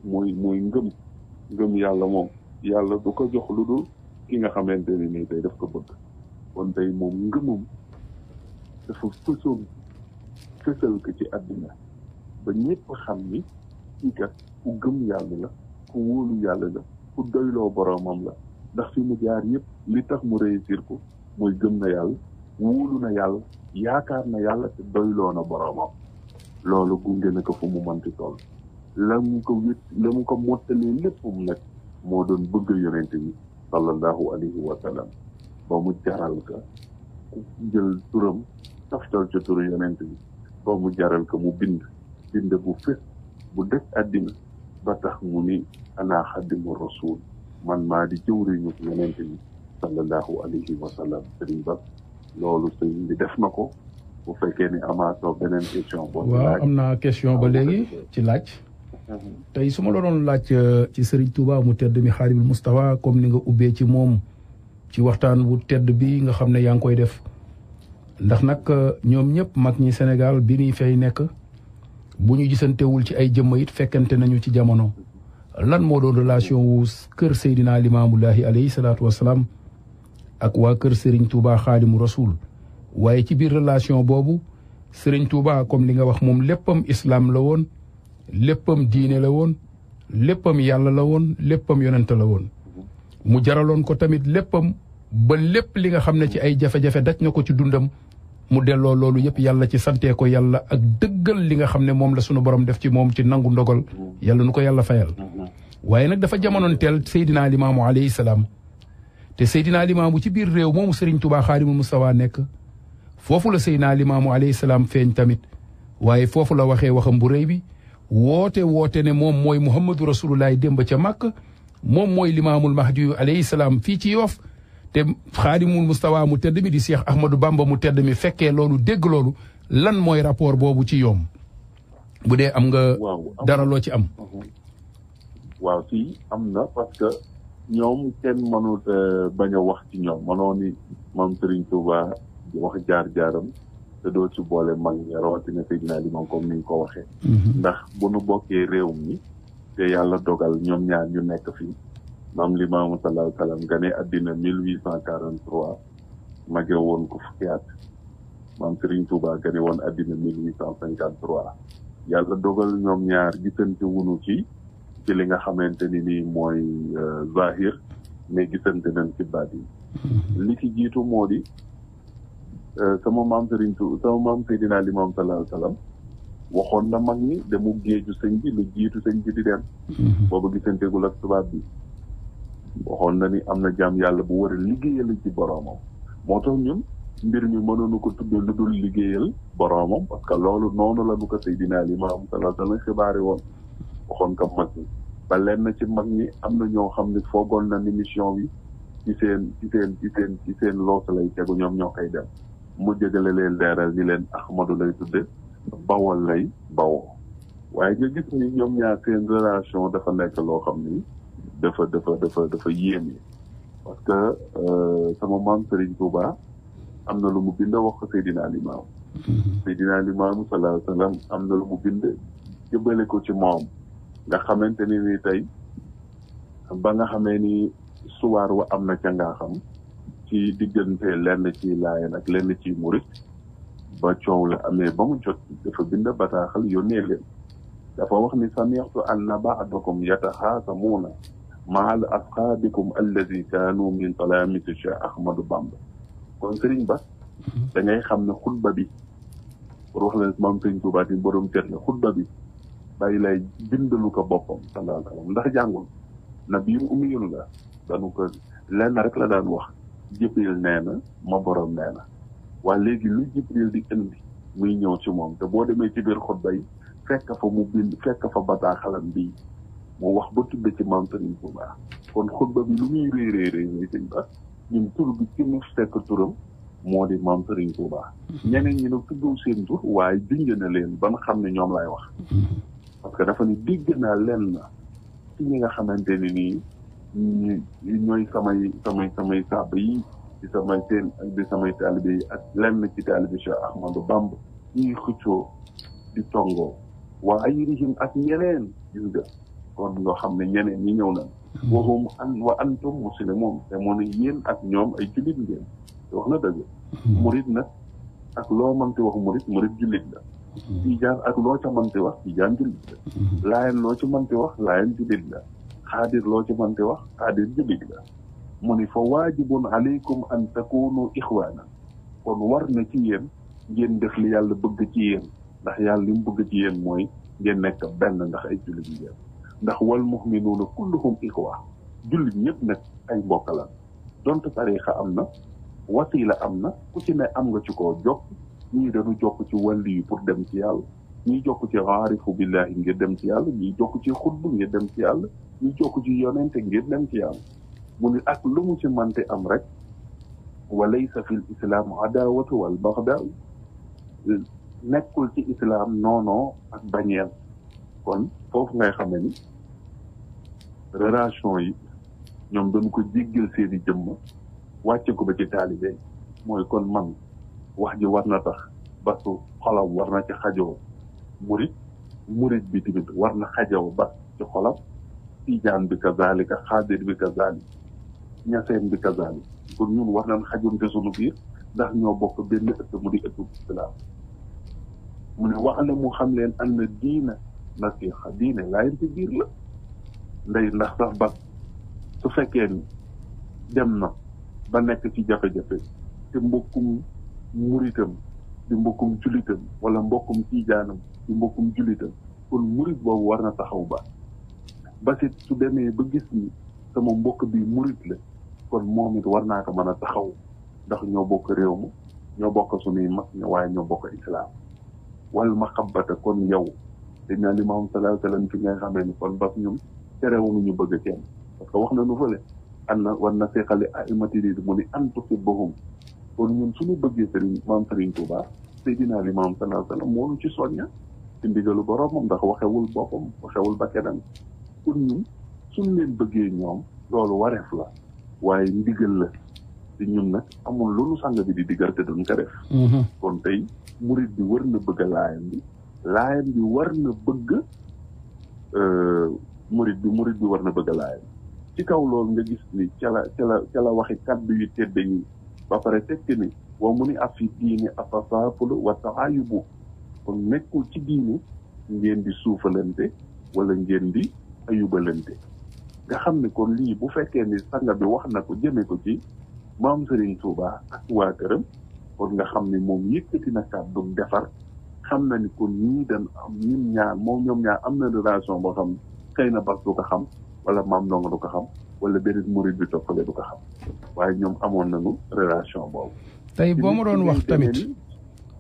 mooy ngëm yàlla moom yàlla du ko jox lu dul ki nga xamante ni nii tey daf ko bëgg kon tey moom ngëmam dafa fësal ko ci addina ba ñëpp xam ni kii kat ku gëm yàlla la ku wóolu yàlla la ku doyloo boroomam la ndax fi mu jaar yëpp li tax mu réussir ko mooy gëm na yàlla wóolu na yàlla yaakaar na yàlla te doyloo na boroomam loolu gunge na ko fu mu mënti toll la mu ko mottalee léppam nag moo doon bëgg yonent bi sallallahu alayhi wa sallam ba mu jaral ka jël turam taftal ca turu yonent bi ba mu jaral ka mu bind bu fés bu def àddina ba tax mu ni ana xaddimu rasul man maa di jëwriñu yonent bi sallallahu alayhi wa sallam sëriñ ba loolu sëriñ bi def na ko bu fekkee ni amaatoo beneen question waaw am naa question ba léegi ci laaj tey su ma la doon laaj ci Serigne Touba mu tedd mi Xaadimul Mustafa comme ni nga ubbee ci moom ci waxtaan bu tedd bi nga xam ne yaa ngi koy def ndax nag ñoom ñëpp mag ñi Sénégal bi ñuy fay nekk bu ñu gisantewul ci ay jëmm it fekkante nañu ci jamono lan moo doon relation wu kër Seydina Limaamullahi alayhi salaatu wasalaam ak waa kër Serigne Touba Xaadimu Rasul waaye ci biir relation boobu Serigne Touba comme li nga wax moom léppam islam la woon léppam diine la woon léppam yàlla la woon léppam yonent la woon mu jaraloon ko tamit léppam ba lépp li nga xam ne ci ay jafe-jafe daj na ko ci dundam mu delloo loolu yëpp yàlla ci santee ko yàlla ak dëggal li nga xam ne moom la sunu borom def ci moom ci nangu ndogal yàlla nu ko yàlla fayal waaye nag dafa jamonoon teel Seydina Limaamu alayhi salaam te Seydina Limaamu ci biir réew moomu Serigne Touba Xaadimul Mustafa nekk foofu la Seydina Limaamu alayhi salaam feeñ tamit waaye foofu la waxee waxam bu rëy bi woote ne moom mooy Muhammadu Rasulullahi démb ca Makka moom mooy Limaamul Mahdi alayhi salaam fii ci Yoff te Xaadimul Mustafa mu tedd mi di Cheikh Ahmadou Bamba mu tedd mi fekkee loolu dégg loolu lan mooy rapport boobu ci yoom bu dee am nga dara loo ci am waaw fii am na parce que ñoom kenn mënut bañ a wax ci ñoom mënoo ni moom Serigne Touba di wax jaar-jaaram te doo ci boole mag ñi rawatina Seydina Limam comme ni nga ko waxee ndax bu nu bokkee réew mi te yàlla dogal ñoom ñaar ñu nekk fii maam Limaamu sallallahu alayhi wa sallam gane àddina 1843 mage woon ko fukki at maam Serigne Touba gane woon àddina 1853 yàlla dogal ñoom ñaar gisante wunu ci li nga xamante ni nii mooy zahir mais gisante nañ ci baat yi li ci jiitu moo di sama maam Serigne Touba sama maam Seydina Limam sallallahu alayhi wa sallam waxoon na mag ñi demu géeju sëñ bi lu jiitu sëñ bi di dem boobu gisantegul ak tubaab bi waxoon na ni am na jaam yàlla bu war a liggéeyal ci boroomam moo tax ñun mbir mi mënoonu ko tuddee lu dul liggéeyal boroomam parce que loolu noonu la nu ko Seydina Limam sallallahu alayhi wa sallam xibaari woon waxoon ko mag ñi ba lenn ci mag ñi am na ñoo xam ne foogoon na ni mission bi ci seen loosa lay tegu ñoom ñoo koy dem mu jëgale leen leeral ni leen Ahmadu lay tudde bawal lay bawoo waaye nga gis ni ñoom ñaar seen relation dafa nekk loo xam ni dafa yéeme parce que sama maam Serigne Touba am na lu mu bind wax ko Seydina Limam Seydina Limam sallallahu alayhi wa sallam am na lu mu bind jëbale ko ci moom nga xamante ni tey ba nga xamee ni suwaar wa am na ca nga xam ci diggante lenn ci Laayeen ak lenn ci murit ba coow la amee ba mu jot dafa bind bataaxal yónnee leen dafa wax ni sami'tu anna ba'dakum yataxaasamuuna ma'al asxaabikum allazi kaanu min talaamisi Cheikh Ahmadou Bamba kon Serigne Ba da ngay xam ne xutba bi pour wax leen maam Serigne Touba di borom cër la xutba bi bàyyi lay bindalu ko boppam sallallahu alayhi wa sallam ndax jàngul nabiyyun ummiyun la dañu ko lenn rek la daan wax Jibril nee na ma borom nee na waaye léegi lu Jibril di indi muy ñëw ci moom te boo demee ci biir xutba yi fekk fa mu bind fekk fa bataaxalam bii mu wax ba tudd ci maam Serigne Touba kon xutba bi lu muy réeréeréy muy sëñ Ba ñun tur bi ci mu fekk turam moo di maam Serigne Touba ñeneen ñi nag tuddul seen tur waaye junj na leen ba nga xam ne ñoom lay wax parce que dafa ni dégg naa leen na ci ñi nga xamante ni nii ñooy samay saaba yi di samay seen ak di samay taalibe yi ak lenn ci taalibe Cheikh Ahmadou Bamba ñuy xëccoo di tongoo waa ay régime ak ñeneen gis nga kon nga xam ne ñeneen ñi ñëw nañ waxum wa antum muslimun te moo ne yéen ak ñoom ay jullit ngeen te wax na dëgg murit nag ak loo mënti wax murit jullit la Tijaan ak loo ca mënti wax Tijaan jullit la. Laayeen loo ci mënti wax Laayeen jullit la. Xaadir loo ci mënti wax Xaadir jullit la. mu ni fa waajibun aleykum an takunu ixwaana kon war na ci yéen ngeen def li yàlla bëgg ci yéen ndax yàlla li mu bëgg ci yéen mooy ngeen nekk benn ndax ay jullit ngeen ndax wal mu'minuuna kulluhum ixwa jullit ñëpp nag ay mbokk la donte tariixa am na wasiila am na ku ci ne am nga ci koo jokk ñii dañu jokk ci wàlli yi pour dem ci yàlla ñii jokk ci aarifu billahi ngir dem ci yàlla ñii jokk ci xutbu ngir dem ci yàlla ñii jokk ci yonente ngir dem ci yàlla mu ni ak lu mu ci mante am rek wa laysa fil islaam adaawatu wal baxdaa nekkul ci islaam noonoo ak bañeel kon foofu ngay xamee ni relation yi ñoom dañu ko jéggal seeni jëmm wàcce ko ba ci taalibe mooy kon man wax ji war na tax basu xolam war na ci xajoo murit bi tamit war na xajoo bas ci xolam tijaan bi kazalika xaadir bi kazalika ñaseen bi kazalika kon ñun war nañ xajonte sunu biir ndax ñoo bokk benn ëtt mu di ëttu islaam mu ne wax la mu xam leen am na diina nasiixa diine laayante biir la ndey ndax sax bas su fekkee ni dem na ba nekk ci jafe-jafe te mbokkum muritam di mbokkum julitam wala mbokkum tiijaanam di mbokkum julitam kon murit boobu war na taxaw ba sit su demee ba gis ni sama mbokk bi murit la kon moom it war naa ko mën a taxaw ndax ñoo bokk réew mi ñoo bokk suñuy mag waaye ñoo bokk islaam wal maxabbata kon yow dañ naa Limaam sallallahu alayhi wa sallam fi nga xamee ni kon bas ñun terewuñu ñu bëgg kenn parce que wax na nu fële an na war na seexali aimati di mu ni an tuhibbahum kon ñun suñu bëggee maam Sëriñ Tuubaa Seydina Limaam sallallahu alayhi wa sallam moo ñu ci soñña ci ndigalu boroomam ndax waxewul boppam waxewul bakkenam kon ñun suñu leen bëggee ñoom loolu wareef la waaye ndigal la te ñun nag amul lu nu sang bi di digal te duñ ko def kon tey murit bi war na bëgg laayam bi war na bëgg murit bi war na bëgg laayam ci kaw loolu nga gis ni ca la waxi kaddu yu tedd yi ba pare tekki ni wa mu ni af fi diini atasafulu wa taayubu kon nekkul ci diini ngeen di suufalante wala ngeen di ayubalante nga xam ne kon lii bu fekkee ni sanga bi wax na ko jëme ko ci maam Serigne Touba ak waa këram kon nga xam ne moom yëkkati na kàddu defar xam na ni kon ñii dañ am ñoom ñaar am na relation boo xam xëy na bas du ko xam wala maam ndongo du ko xam wala beneen murid bi toppale du ko xam waaye ñoom amoon nañu relation boobu. tey boo ma doon wax tamit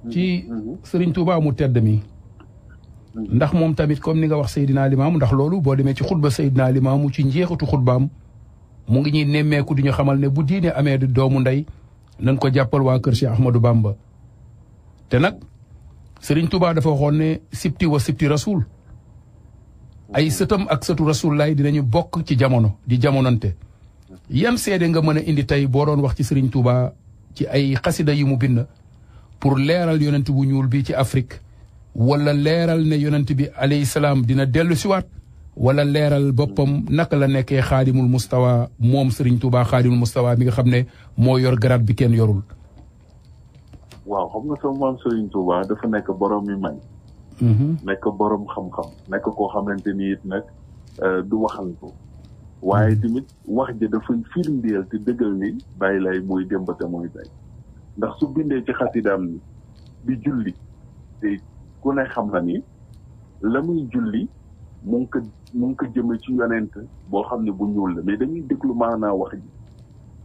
ci Serigne Touba mu tedd mi ndax moom tamit comme ni nga wax Seydina Limaamu ndax loolu boo demee ci xutba Seydina Limaamu ci njeexitu xutbaam mu ngi ñuy nemmeeku di ñu xamal ne bu diine amee di doomu ndey nañ ko jàppal waa kër Cheikh Ahmadou Bamba te nag Serigne Touba dafa waxoon ne sibti wa sibti rasul ay sëtam ak sëtu rasul lay dinañu bokk ci jamono di jamonante yan seede nga mën a indi tey boo doon wax ci Serigne Touba ci ay xasida yi mu bind pour leeral yonent bu ñuul bi ci Afrique wala leeral ne yonent bi alayhi salaam dina dellu siwaat wala leeral boppam naka la nekkee xaadimul mustawa moom Serigne Touba xaadimul mustawa mi nga xam ne moo yor grade bi kenn yorul. waaw xam nga sama maam Serigne Touba dafa nekk borom mi may. nekk borom xam-xam nekk koo xamante ni it nag du waxantu. waaye tamit wax ja dafa firndeel te dëggal ni bàyyi lay mooy démb te mooy tey ndax su bindee ci xasidaam ni di julli te ku ne xam na ni la muy julli mu ngi ko jëme ci yonent boo xam ne bu ñuul la mais dañuy déglu maanaa wax ji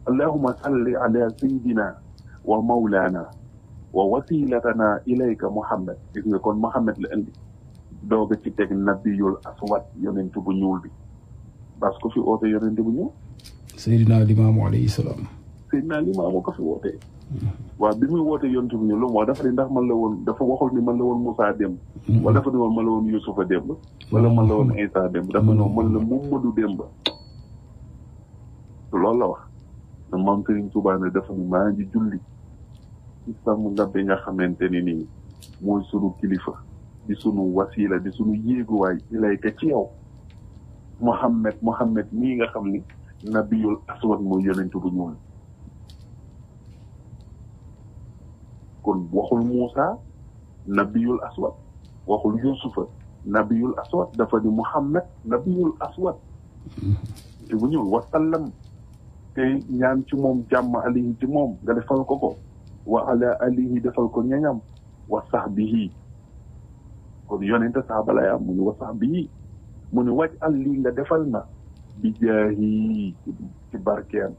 allahumma salli ala sayyidina wa mawlana wa wasilatana ilayka muhammad gis nga kon muhammad la indi doog a ci teg nabiyul aswad yonent bu ñuul bi parce que fi oote yonent bu ñuul Seydina Limaamu alayhi salaam Seydina Limaamu ko fi wootee waaw bi muy woote yonent bu ñuul lu moo dafa ni ndax man la woon dafa waxul ni man la woon Moussa démb wala dafa ni woon man la woon Yusufa démb wala man la woon Isa démb dafa ne man la Muhammadu démb loolu la wax na maam Serigne Touba ne dafa ni maa ngi julli ci sàmm ndab bi nga xamante ni nii mooy sunu kilifa di sunu wasila di sunu yéeguwaay ilayka ci yow Muhammad mii nga xam ni nabiyul aswad mooy yonent bu ñuul kon waxul Moussa nabiyul aswad waxul yusufa nabiyul aswad dafa ni muhammad nabiyul aswad te bu ñuul wasallam te ñaan ci moom jàmm alihi ci moom nga defal ko ko wa ala alihi defal ko ñañam wa sahbihi kon yonente saaba lay am mu ni wa sahbihi mu ni waj al lii nga defal na bi jaahi ci barkeem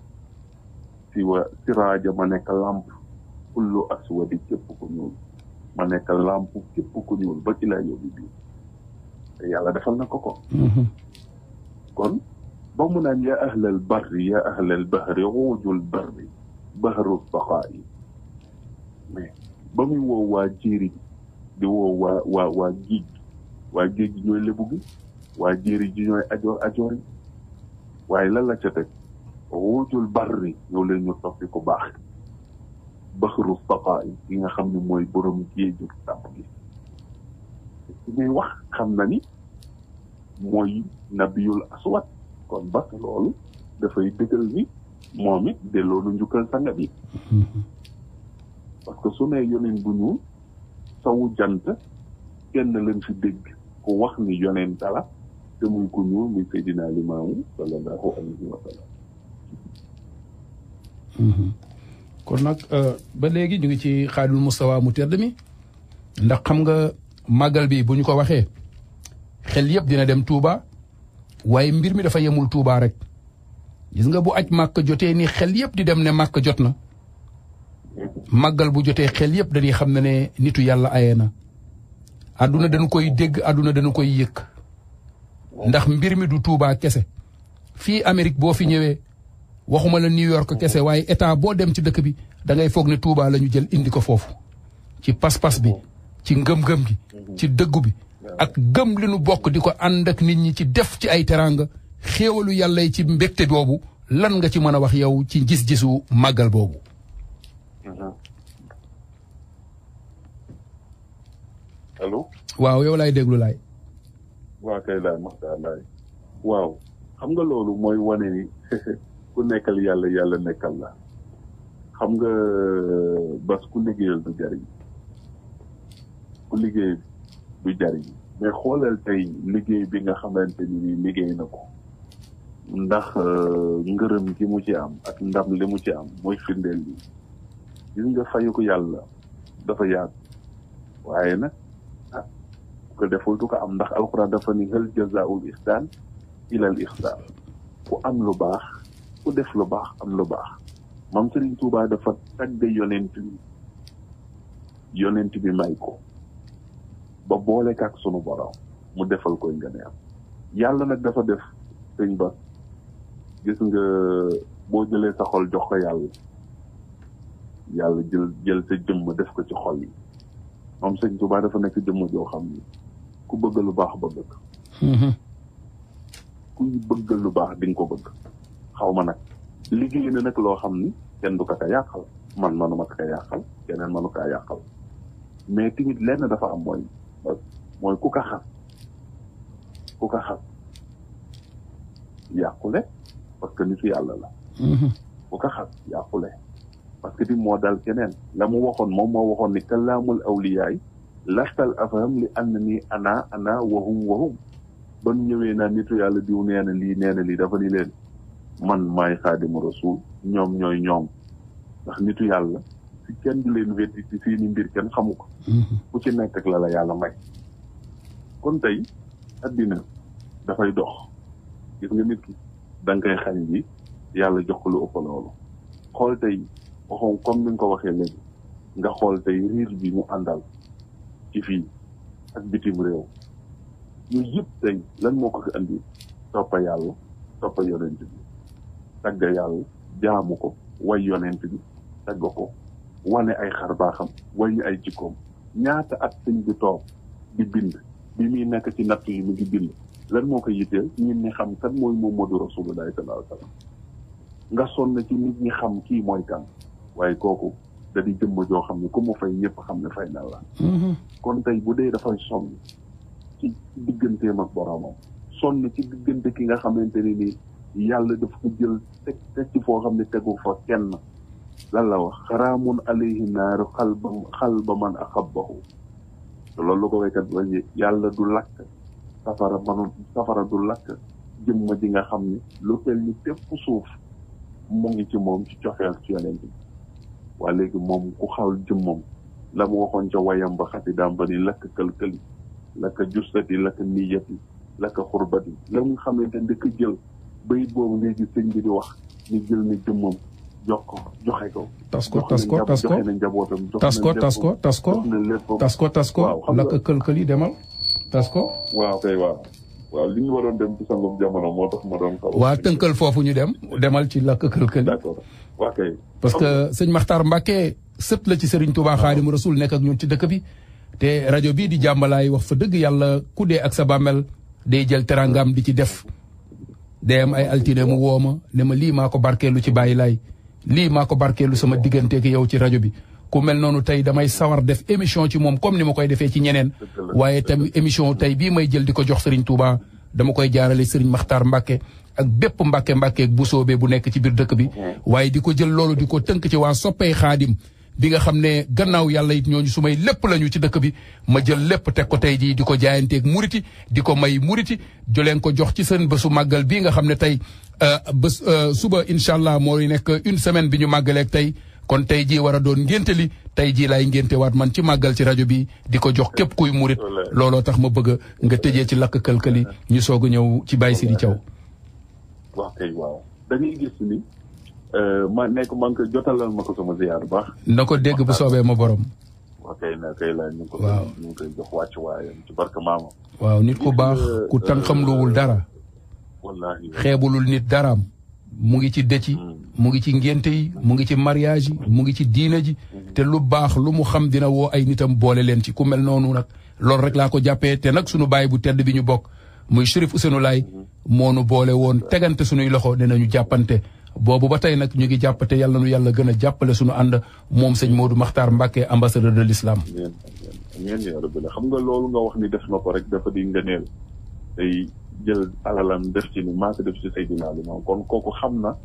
si wa siraaja ma nekk lamp kullu aswadi képp ku ñuul ma nekk lamp képp ku ñuul ba ci laa yóbbu bi te yàlla defal na ko ko kon ba mu naan yaa ahlal barri yaa ahlal bahri ruujul barri bahru baqaa'i mais ba muy woo waa jéeri di woo waa géej waa géej gi ñooy lebu gi waa jéeri ji ñooy ajoor yi waaye lan la ca teg ruujul barri ñëw leen ñu toppi ko baax bahru baqaa'i yi nga xam ne mooy borom géeju tàpp gi ci muy wax xam na ni mooy nabiyul aswad kon bas loolu dafay dëggal ni moom it delloo nu njukkal sanga bi parce que su nee yoneen bu ñuul sawu jant kenn leen fi dégg ku wax ni yoneen tala te muy ku ñuul muy Seydina Limaamu sallallahu alayhi wa sallam kon nag ba léegi ñu ngi ci xaadul mustawa mu tedd mi ndax xam nga màggal bi bu ñu ko waxee xel yëpp dina dem Touba waaye mbir mi dafa yemul Touba rek gis nga bu aj màkk jotee ni xel yëpp di dem ne màkk jot na màggal bu jotee xel yëpp dañuy xam ne nitu yàlla aye na àdduna dañu koy dégg àdduna dañu koy yëkk ndax mbir mi du Touba kese fii Amérique boo fi ñëwee waxuma la New York kese waaye état boo dem ci dëkk bi da ngay foog ne Touba la ñu jël indi ko foofu ci pas-pas bi ci ngëm-ngëm gi ci dëggu bi ak gëm li nu bokk di ko ànd ak nit ñi ci def ci ay teraanga xéewalu yàlla yi ci mbégte boobu lan nga ci mën a wax yow ci gis-gisu màggal boobu. allo. waaw yow laay déglu laay. waaw kay laay maxtaar laay. waaw xam nga loolu mooy wane ni ku nekkal yàlla yàlla nekkal la xam nga bas ku liggéeyal du jariñ ku liggéey du jariñ mais xoolal tey liggéey bi nga xamante ni liggéey na ko ndax ngërëm gi mu ci am ak ndam li mu ci am mooy firndeel bi gis nga fayu ko yàlla dafa yaatu waaye nag ko deful du ko am ndax alxuraan dafa ni hal jazaa'ul ihsaan ilal ihsaan ku am lu baax ku def lu baax am lu baax Maam Serigne Touba dafa tagg yonent bi may ko ba boole ak sunu borom mu defal koy nga ne am yàlla nag dafa def sëñ ba gis nga boo jëlee sa xol jox ko yàlla jël sa jëmm def ko ci xol yi Maam Serigne Touba dafa nekk jëmm joo xam ni ku bëgg lu baax bëgg ku bëgg lu baax di nga ko bëgg xaw ma nag liggéey na nag loo xam ni kenn du ko ka yàqal man manuma ko ka yàqal keneen manu kaa yàqal mais tamit lenn dafa am mooy ku ko xas yàqule parce que nitu yàlla la ku ko xas yàqule parce que di moo dal keneen la mu waxoon moom moo waxoon ni kalaamul awliyaay lastal afham li ànd ni ana wahum ban ñëwee naa nitu yàlla diw nee na lii dafa ni leen man maay xaadimu rasul ñoom ñooy ñoom ndax nitu yàlla si kenn du leen weddi ci seeni mbir kenn xamu ko ku ci nekk ak la yàlla may kon tey addina dafay dox gis nga nit ki da nga koy xañ bi yàlla jox ko lu ëpp loolu xool tey waxoon comme ni nga ko waxee léegi nga xool tey riir bi mu àndal ci fii ak bitim réew yooyu yëpp tey lan moo ko fi andi toppa yàlla toppa yonent bi tagga yàlla jaamu ko way yonent bi tagga ko wane ay xar baaxam way ay jikkoom ñaata at sëñ bi toog di bind bi muy nekk ci natt yi mu ngi bind lan moo ko yitteel ñun ñi xam kan mooy Muhammadu Rasulullahi sallallahu alayhi wa sallam nga sonn ci nit ñi xam kii mooy kan waaye kooku da di jëmm joo xam ne ku mu fay ñëpp xam ne fay na la kon tey bu dee dafay sonn ci digganteem ak boromam sonn ci diggante ki nga xamante ni nii yàlla daf ko jël teg ci foo xam ne tegu fa kenn lan la wax xaraamun alayhi naaru xalba man axabbahu te loolu la ko waykat bi yàlla du lakk safara du lakk jëmma ji nga xam ni lu tel ni tépp suuf mu ngi ci moom ci cofeel ci yonent bi waa léegi moom ku xawul jëmmam la mu waxoon ca wayam ba xati daam ba ni lakk kël-këli lakk justati lakk niyati lakk xurbati la mu xamante ne dëkk jël bayit boobu léegi sëñ bi di wax ni jël na jëmmam joxe ko tas ko joxe na njabootam tas ko lakk kël-këli demal tas ko waaw kay waaw li ñu waroon dem ci sangum jamono moo tax ma doon xaw waa tënkal foofu ñu demal ci lakk kël-këli d'accord waa kay parce que sëñ Makhtar Mbacké sët la ci Serigne Touba Xaadimu Rasuul nekk ak ñun ci dëkk bi te rajo bii di jàmbalaay wax fa dëgg yàlla ku dee ak sa bàmmeel day jël terangam di ci def day am ay altine mu woo ma ne ma lii maa ko barkeelu ci bàyyi laay lii maa ko barkeelu sama digganteeg yow ci rajo bi ku mel noonu tey damay sawar def émission ci moom comme ni ma koy defee ci ñeneen waaye tamit émission tey bii may jël di ko jox Serigne Touba dama koy jaarale Serigne Makhtar Mbacké ak bépp Mbacké bu soobee bu nekk ci biir dëkk bi waaye di ko jël loolu di ko tënk ci waa soppey xaadim bi nga xam ne gannaaw yàlla it ñooñu su may lépp lañu ci dëkk bi ma jël lépp teg ko tey jii di ko jaayanteeg muriti di ko may muriti joleen ko jox ci seen bésu màggal bii nga xam ne tey bés suba incha allah mooy nekk une semaine bi ñu màggaleeg tey kon tey jii war a doon ngénte li tey jii laay ngénte waat man ci màggal ci rajo bi di ko jox képp kuy murit looloo tax ma bëgg nga tëjee ci lakk kël-këli ñu soog a ñëw ci Baye Sidi Thiaw. waaw dañuy gis ni ma nekk man ko jotalal ma ko sama ziyaar bu baax. na ko dégg bu soobee ma borom. waaw kay na kay la ñu ngi koy jox wàcc waayam ci barke maama. waaw nit ku baax ku tan xamluwul dara. wallaahi xeebulul nit daraam. mu ngi ci dëcc mu ngi ci ngénte yi mu ngi ci mariage yi mu ngi ci diina ji te lu baax lu mu xam dina woo ay nitam boole leen ci ku mel noonu nag loolu rek laa ko jàppee te nag sunu baay bu tedd bi ñu bokk muy Chérif Ousseynou Laye moo nu boole woon tegante sunuy loxo ne nañu jàppante boobu ba tey nag ñu ngi jàppate yàlla nu yàlla gën a jàppale sunu ànd moom sëñ Modou Makhtar Mbacké ambassadeur de l'islam. ngeen yaa rabbi xam nga loolu nga wax ni def na ko rek dafa di ngëneel tey jël alalam def ci ni maa ko def ci Seydina Limaamu kon kooku xam na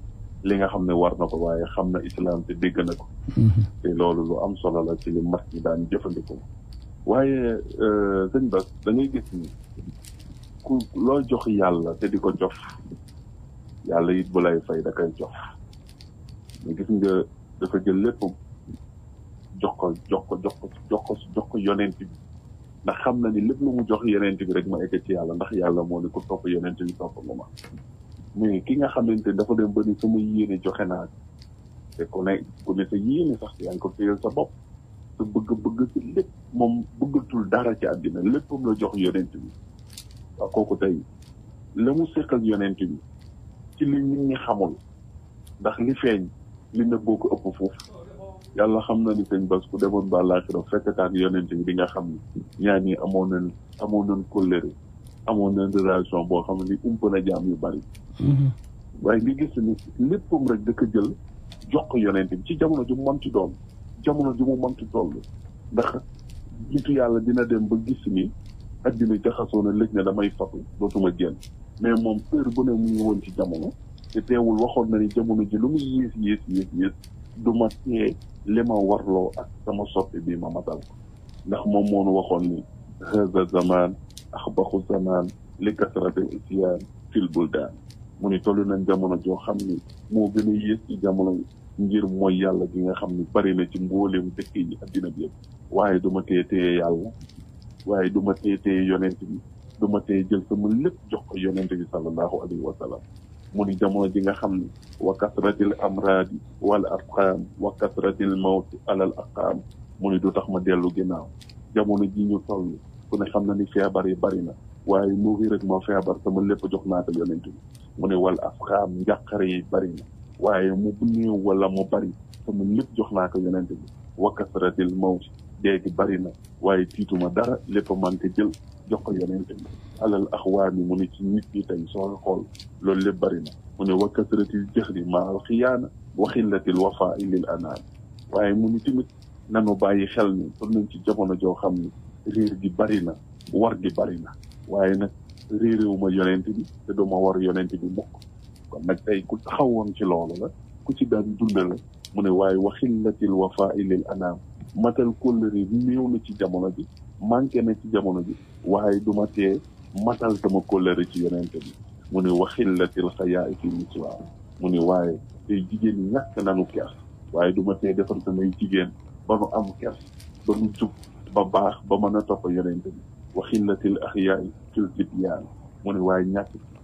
li nga xam ne war na ko waaye xam na islam te dégg na ko te loolu lu am solo la ci li mat ñi daan jëfandikoo waaye sëñ Bass da ngay gis ni ku loo jox yàlla te di ko jof yàlla it bu lay fay da koy jof mais gis nga dafa jël lépp jox ko yonent bi ndax xam na ni lépp lu mu jox yonent bi rek ma egg ci yàlla ndax yàlla moo ne ku topp yonent bi topp nga ma mais ki nga xamante ni dafa dem ba ni sama yéene joxe naa te ku ne sa yéene sax yaa ngi ko téyel sa bopp te bëgg ci lépp moom bëggatul dara ci àddina léppam la jox yonent bi waaw kooku tey la mu séq ak yonent bi ci li nit ñi xamul ndax li feeñ li ne boo ko ëpp foofu yàlla xam na ni sëñ Bass ku demoon ba laaxira fekkataak yonent bi di nga xam ni ñaar ñi amoon nañ kóllëre amoon nañ relation boo xam ne ump na jaam yu bari waaye nga gis ni léppam rek da ko jël jox ko yonent bi ci jamono ju mu mënti doon jamono ju mu mënti toll ndax jiitu yàlla dina dem ba gis ni addina jaxasoo na lëj na damay fatu dootuma génn mais moom heure bu ne mu ngi woon ci jamono te teewul waxoon na ni jamono ji lu muy yées du ma tee li ma warloo ak sama soppi bi ma matal ko ndax moom moonu waxoon ni haza zaman axbaxu zaman li kasrate isyan fil buldaan mu ni toll nañ jamono joo xam ni moo gën a yées ci jamono ngir mooy yàlla gi nga xam ni bari na ci mbooleem dëkk yi addina bi yëpp waaye du ma téye yàlla waaye du ma téye yonent bi du ma téye jël sama lépp jox ko yonent bi sallallahu alayhi wa sallam mu ni jamono ji nga xam ni wa kasratil amraadi wal arqaam wa kasratil mawti alal aqaam mu ni du tax ma dellu ginnaaw jamono ji ñu toll ku ne xam na ni feebar yi bari na waaye mu rek ma feebar sama lépp jox naa ko yonent bi mu ne wal afxaam njàqare yi bari na waaye mu néew wala mu bari sama lépp jox naa ko yonent bi wa kasratil mawti déegi bari na waaye tiituma dara lépp man ko jël jox ko yonent bi alal axwaani mu ne ci nit ñi tey soo xool loolu lépp bari na mu ne wa kasratil jëxri ma al xiyaana wa xillatil wafaa lil anaan waaye mu ni tamit nanu bàyyi xel ni pour nañ ci jamono joo xam ni réer gi bari na war gi bari na waaye nag réeréwuma yonent bi te duma war yonent bi mukk kon nag tey ku taxawoon ci loolu la ku ci daan dundal mu ne waaye waxillatil wafaa'i lil anaam matal kóllëre néew na ci jamono ji manqué na ci jamono ji waaye du ma tee matal sama kóllëre ci yonente bi mu ne waxillatil xayaa'i fi niswaan mu ne waaye tey jigéen ñi ñàkk nanu kers waaye du ma tee defar samay jigéen ba nu am kers ba nu jub ba baax ba mën a topp yonente bi waxillatil axyaa'i fil fityaan mu ne waaye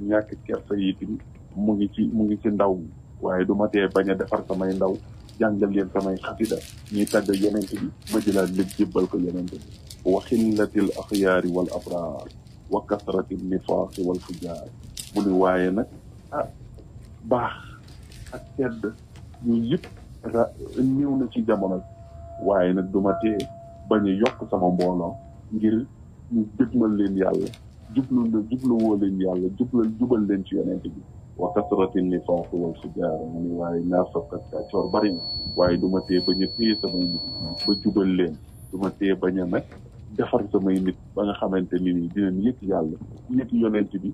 ñàkk kersa yi tamit mu ngi ci ndaw mi waaye du ma tee bañ a defar samay ndaw jàngal leen samay xasida ñuy tàgg yonent bi ma jëlaat lépp jébbal ko yonent bi wa xillatil axyaari wal abraar wa kasratil nifaaqi wal fujaar mu ni waaye nag baax ak tedd ñu yëpp néew na ci jamono waaye nag du ma tee bañ a yokk sama mbooloo ngir ñu dëgmal leen yàlla jubluwoo leen yàlla jubal leen ci yonent bi wa kasrati nifaaq wal fujaar mu ni waaye naafaq ak kàccoor bari na waaye du ma tee bañ a téye samay nit ba jubal leen du ma tee bañ a nag defar samay nit ba nga xamante ni nii dinañ yëg yàlla yëg yonent bi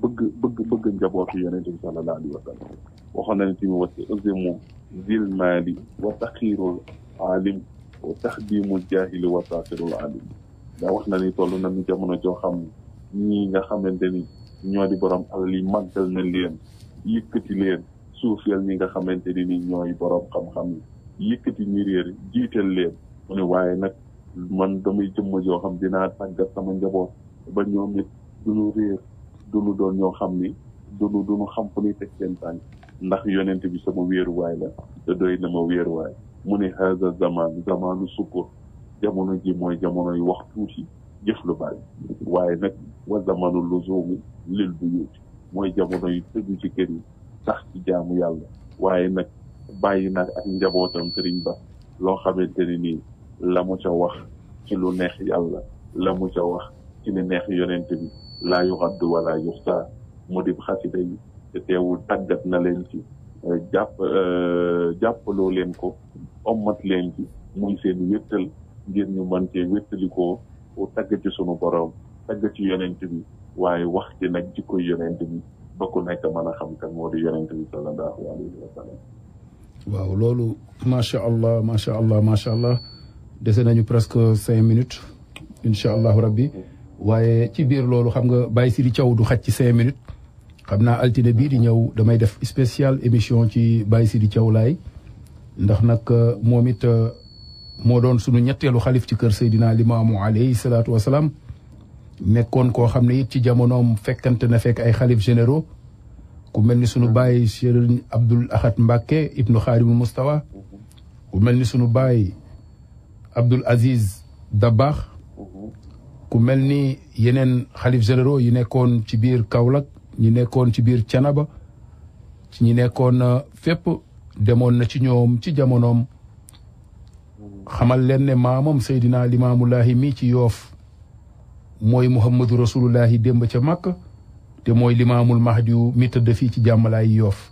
bëgg njabootu yonent bi sallallahu alayhi wa sallam waxoon na ne tamit wasi uzimu zil maali wa taxiirul alim wa taxdimul jaahili wa taasirul alim daa wax na ni toll nañu jamono joo xam ñii nga xamante ni ñoo di borom alal yi màggal na leen yëkkati leen suufeel ñi nga xamante ni ñooy borom xam-xam yi yëkkati ñi réer jiital leen mu ne waaye nag man damay jëmma joo xam dinaa tàggat sama njaboot ba ñoom it duñu réer duñu doon ñoo xam ni duñu xam fu ñuy teg seen tànk ndax yonent bi sama wéeruwaay la te doy na ma wéeruwaay mu ne haza zamanu sukkur jamono ji mooy jamono yu wax tuuti jëf lu bari waaye nag wa zamanu luzumi lil buyuti mooy jamono yu tëju ci kër yi sax ci jaamu yàlla waaye nag bàyyi nag ak njabootam sëriñ ba loo xamante ni nii la mu ca wax ci lu neex yàlla la mu ca wax ci lu neex yonent bi laa yuxaddu wala yuxsa mu di xasida yi te teewul tàggat na leen ci jàppaloo leen ko ommat leen ci muy seen wéttal ngir ñu mën cee wéttalikoo tagg ci sunu borom tagg ci yonent bi waaye wax ci nag jikkoy yonent bi ba ku nekk mën a xam kan moo di yonent bi sallallahu alayhi wa sallam. waaw loolu macha allah dese nañu presque 5 minutes incha allahu rabbi waaye ci biir loolu xam nga Baye Sidi Thiaw du xaj ci 5 minutes xam naa altine bii di ñëw damay def spécial émission ci Baye Sidi Thiaw laay ndax nag moom it moo doon sunu ñetteelu xalif ci kër Seydina Limaamu alayhi salaatu wasalaam nekkoon koo xam ne it ci jamonoom fekkante na fekk ay xalif généraux ku mel ni sunu baay Cheikh Abdoul Ahad Mbacké ibnu Xaarimul Mustawa ku mel ni sunu baay Abdoul Aziz Dabakh ku mel ni yeneen xalif généraux yi nekkoon ci biir Kaolack ñi nekkoon ci biir Thiénaba ñi nekkoon fépp demoon na ci ñoom ci jamonoom xamal leen ne maamam Seydina Limaamullahi mi ci Yoof mooy Muhammadu Rasulullahi démb ca Makka te mooy Limaamul Mahdiyu mi tëdd fii ci jàmmalaay Yoof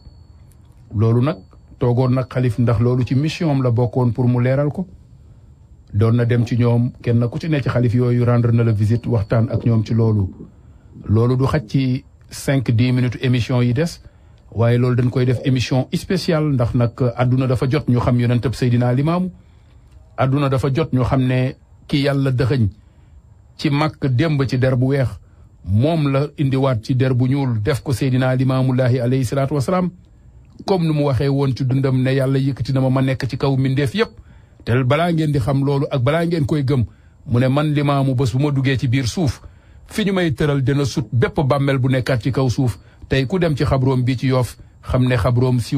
loolu nag toogoon nag xalif ndax loolu ci mission am la bokkoon pour mu leeral ko doon na dem ci ñoom kenn ku ci ne ci xalif yooyu rendre na la visite waxtaan ak ñoom ci loolu du xaj ci 5-10 minutes émission yi des waaye loolu dañ koy def émission spéciale ndax nag àdduna dafa jot ñu xam yonentab Seydina Limaamu àdduna dafa jot ñu xam ne ki yàlla dëxëñ ci Makka démb ci der bu weex moom la indiwaat ci der bu ñuul def ko Seydina Limaamullahi alayhi salaatu wasalaam comme nu mu waxee woon ci dundam ne yàlla yëkkati na ma nekk ci kaw mbindeef yépp te balaa ngeen di xam loolu ak balaa ngeen koy gëm mu ne man Limaamu bés bu ma duggee ci biir suuf fi ñu may tëral dina sut bépp bàmmeel bu nekkaat ci kaw suuf tey ku dem ci xabroom bii ci Yoof xam ne xabroom si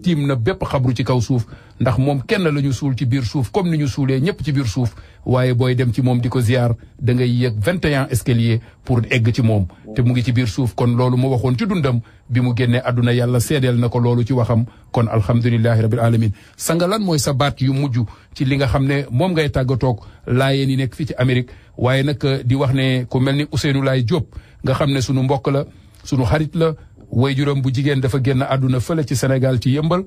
tiim na bépp xabru ci kaw suuf ndax moom kenn la ñu suul ci biir suuf comme ni ñu suulee ñëpp ci biir suuf waaye booy dem ci moom di ko ziar da ngay yéeg 21 escalier pour egg ci moom te mu ngi ci biir suuf kon loolu mu waxoon ci dundam bi mu génnee àdduna yàlla seedeel na ko loolu ci waxam kon alhamdulilahi rabil alamin sanga lan mooy sa baat yu mujj ci li nga xam ne moom ngay tàggatoog laayeen yi nekk fii ci Amérique waaye nag di wax ne ku mel ni Ousseynou Laye Diop nga xam ne sunu mbokk la sunu xarit la wayjuram bu jigéen dafa génn àdduna fële ci Sénégal ci yëmbal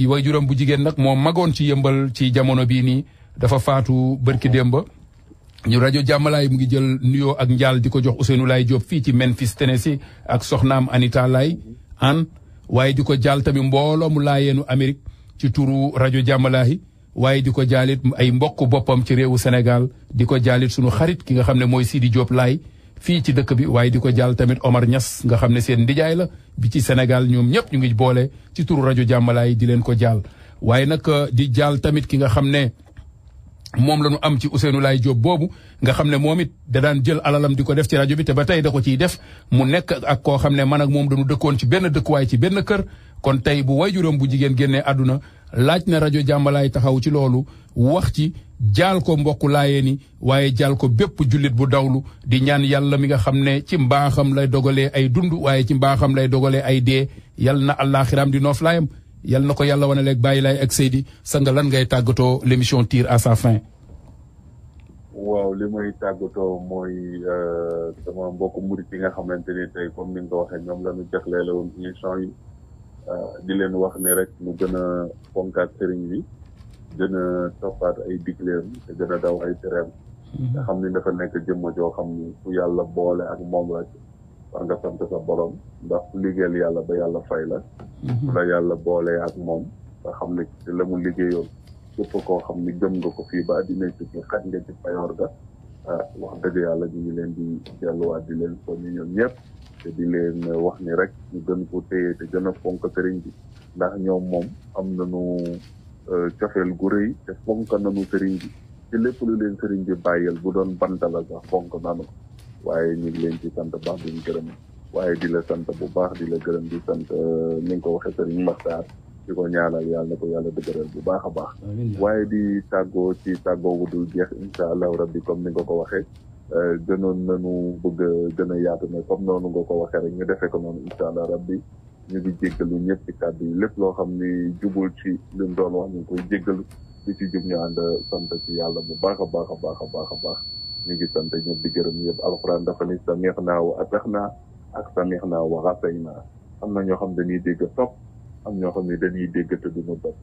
wayjuram bu jigéen nag moo magoon ci yëmbal ci jamono bii nii dafa faatu bërki démba ñu rajo Jàmmalaay mu ngi jël nuyoo ak njaal di ko jox Ousseynou Laye Diop fii ci Memphis Tennessee ak soxnaam Anita Laye an waaye di ko jaal tamit mbooloo mu laayeenu Amérique ci turu rajo Jàmmalaahi waaye di ko jaalit ay mbokk boppam ci réewu Sénégal di ko jaalit sunu xarit ki nga xam ne mooy Sidi Diop Laay fii ci dëkk bi waaye di ko jaal tamit Omar Niass nga xam ne seen ndijaay la bi ci Sénégal ñoom ñëpp ñu ngi boole ci turu rajo Jàmmalaahi di leen ko jaal waaye nag di jaal tamit ki nga xam ne moom la ñu am ci Ousseynou Laye Diop boobu nga xam ne moom it da daan jël alalam di ko def ci rajo bi te ba tey da ko ciy def mu nekk ak koo xam ne man ak moom dañu dëkkoon ci benn dëkkuwaay ci benn kër kon tey bu wayjuram bu jigéen génnee àdduna laaj na rajo Jàmmalaay taxaw ci loolu wax ci jaal ko mbokku laayee ni waaye jaal ko bépp jullit bu dawlu di ñaan yàlla mi nga xam ne ci mbaaxam lay dogalee ay dund waaye ci mbaaxam lay dogalee ay dee yal na àllaaxiraam di noof laayam yal na ko yàlla wane leeg bàyyi laay ak Seydi sa nga lan ngay tàggatoo l'émission tire à sa fin. waaw li may tàggatoo mooy sama mbokku murit yi nga xamante ni tey comme ni nga ko waxee ñoom la ñu jagleel woon émission yi di leen wax ne rek mu gën a fonkaat sëriñ bi gën a toppaat ay digleem te gën a daw ay tereem nga xam ni dafa nekk jëmma joo xam ni fu yàlla boole ak moom rek war nga sant sa borom ndax fu liggéeyal yàlla ba yàlla fay la fu la yàlla boolee ak moom nga xam ne ci la mu liggéeyoon képp koo xam ni gëm nga ko fii ba dina ci xaj nga ci payoor ga wax dëgg yàlla ñu ngi leen di delluwaat di leen soññi ñoom ñëpp te di leen wax ni rek ñu gën ko téye te gën a fonk sëriñ bi ndax ñoom moom am nañu cofeel gu rëy te fonk nañu sëriñ bi ci lépp lu leen sëriñ bi bàyyal bu doon bantala sax fonk nanu waaye ñu ngi leen ci sant baax duñ gërëm waaye di la sant bu baax di la gërëm di sant ni nga ko waxee sëriñ Maxtaar di ko ñaanal yàlla na ko yàlla dëgëral bu baax a baax waaye di tàggoo ci tàggoo gu dul jeex incha allahu rabbi comme ni nga ko waxee gënoon nañu bëgg gën a yaatu ne comme noonu nga ko waxee rek ñu defee ko noonu incha allah rabbi ñu ngi jéggalu ñëpp ci kàddu yi lépp loo xam ni jubul ci li mu doon wax ñu ngi koy jéggalu li ci jub ñu ànd sant ci yàlla bu baax a baax a baax a baax a baax ñu ngi sant ñëpp di gërëm ñëpp alxuraan dafa ni samix naa wa atax naa ak samix naa wa xasay naa am na ñoo xam dañuy dégg topp am ñoo xam ne dañuy dégg te duñu topp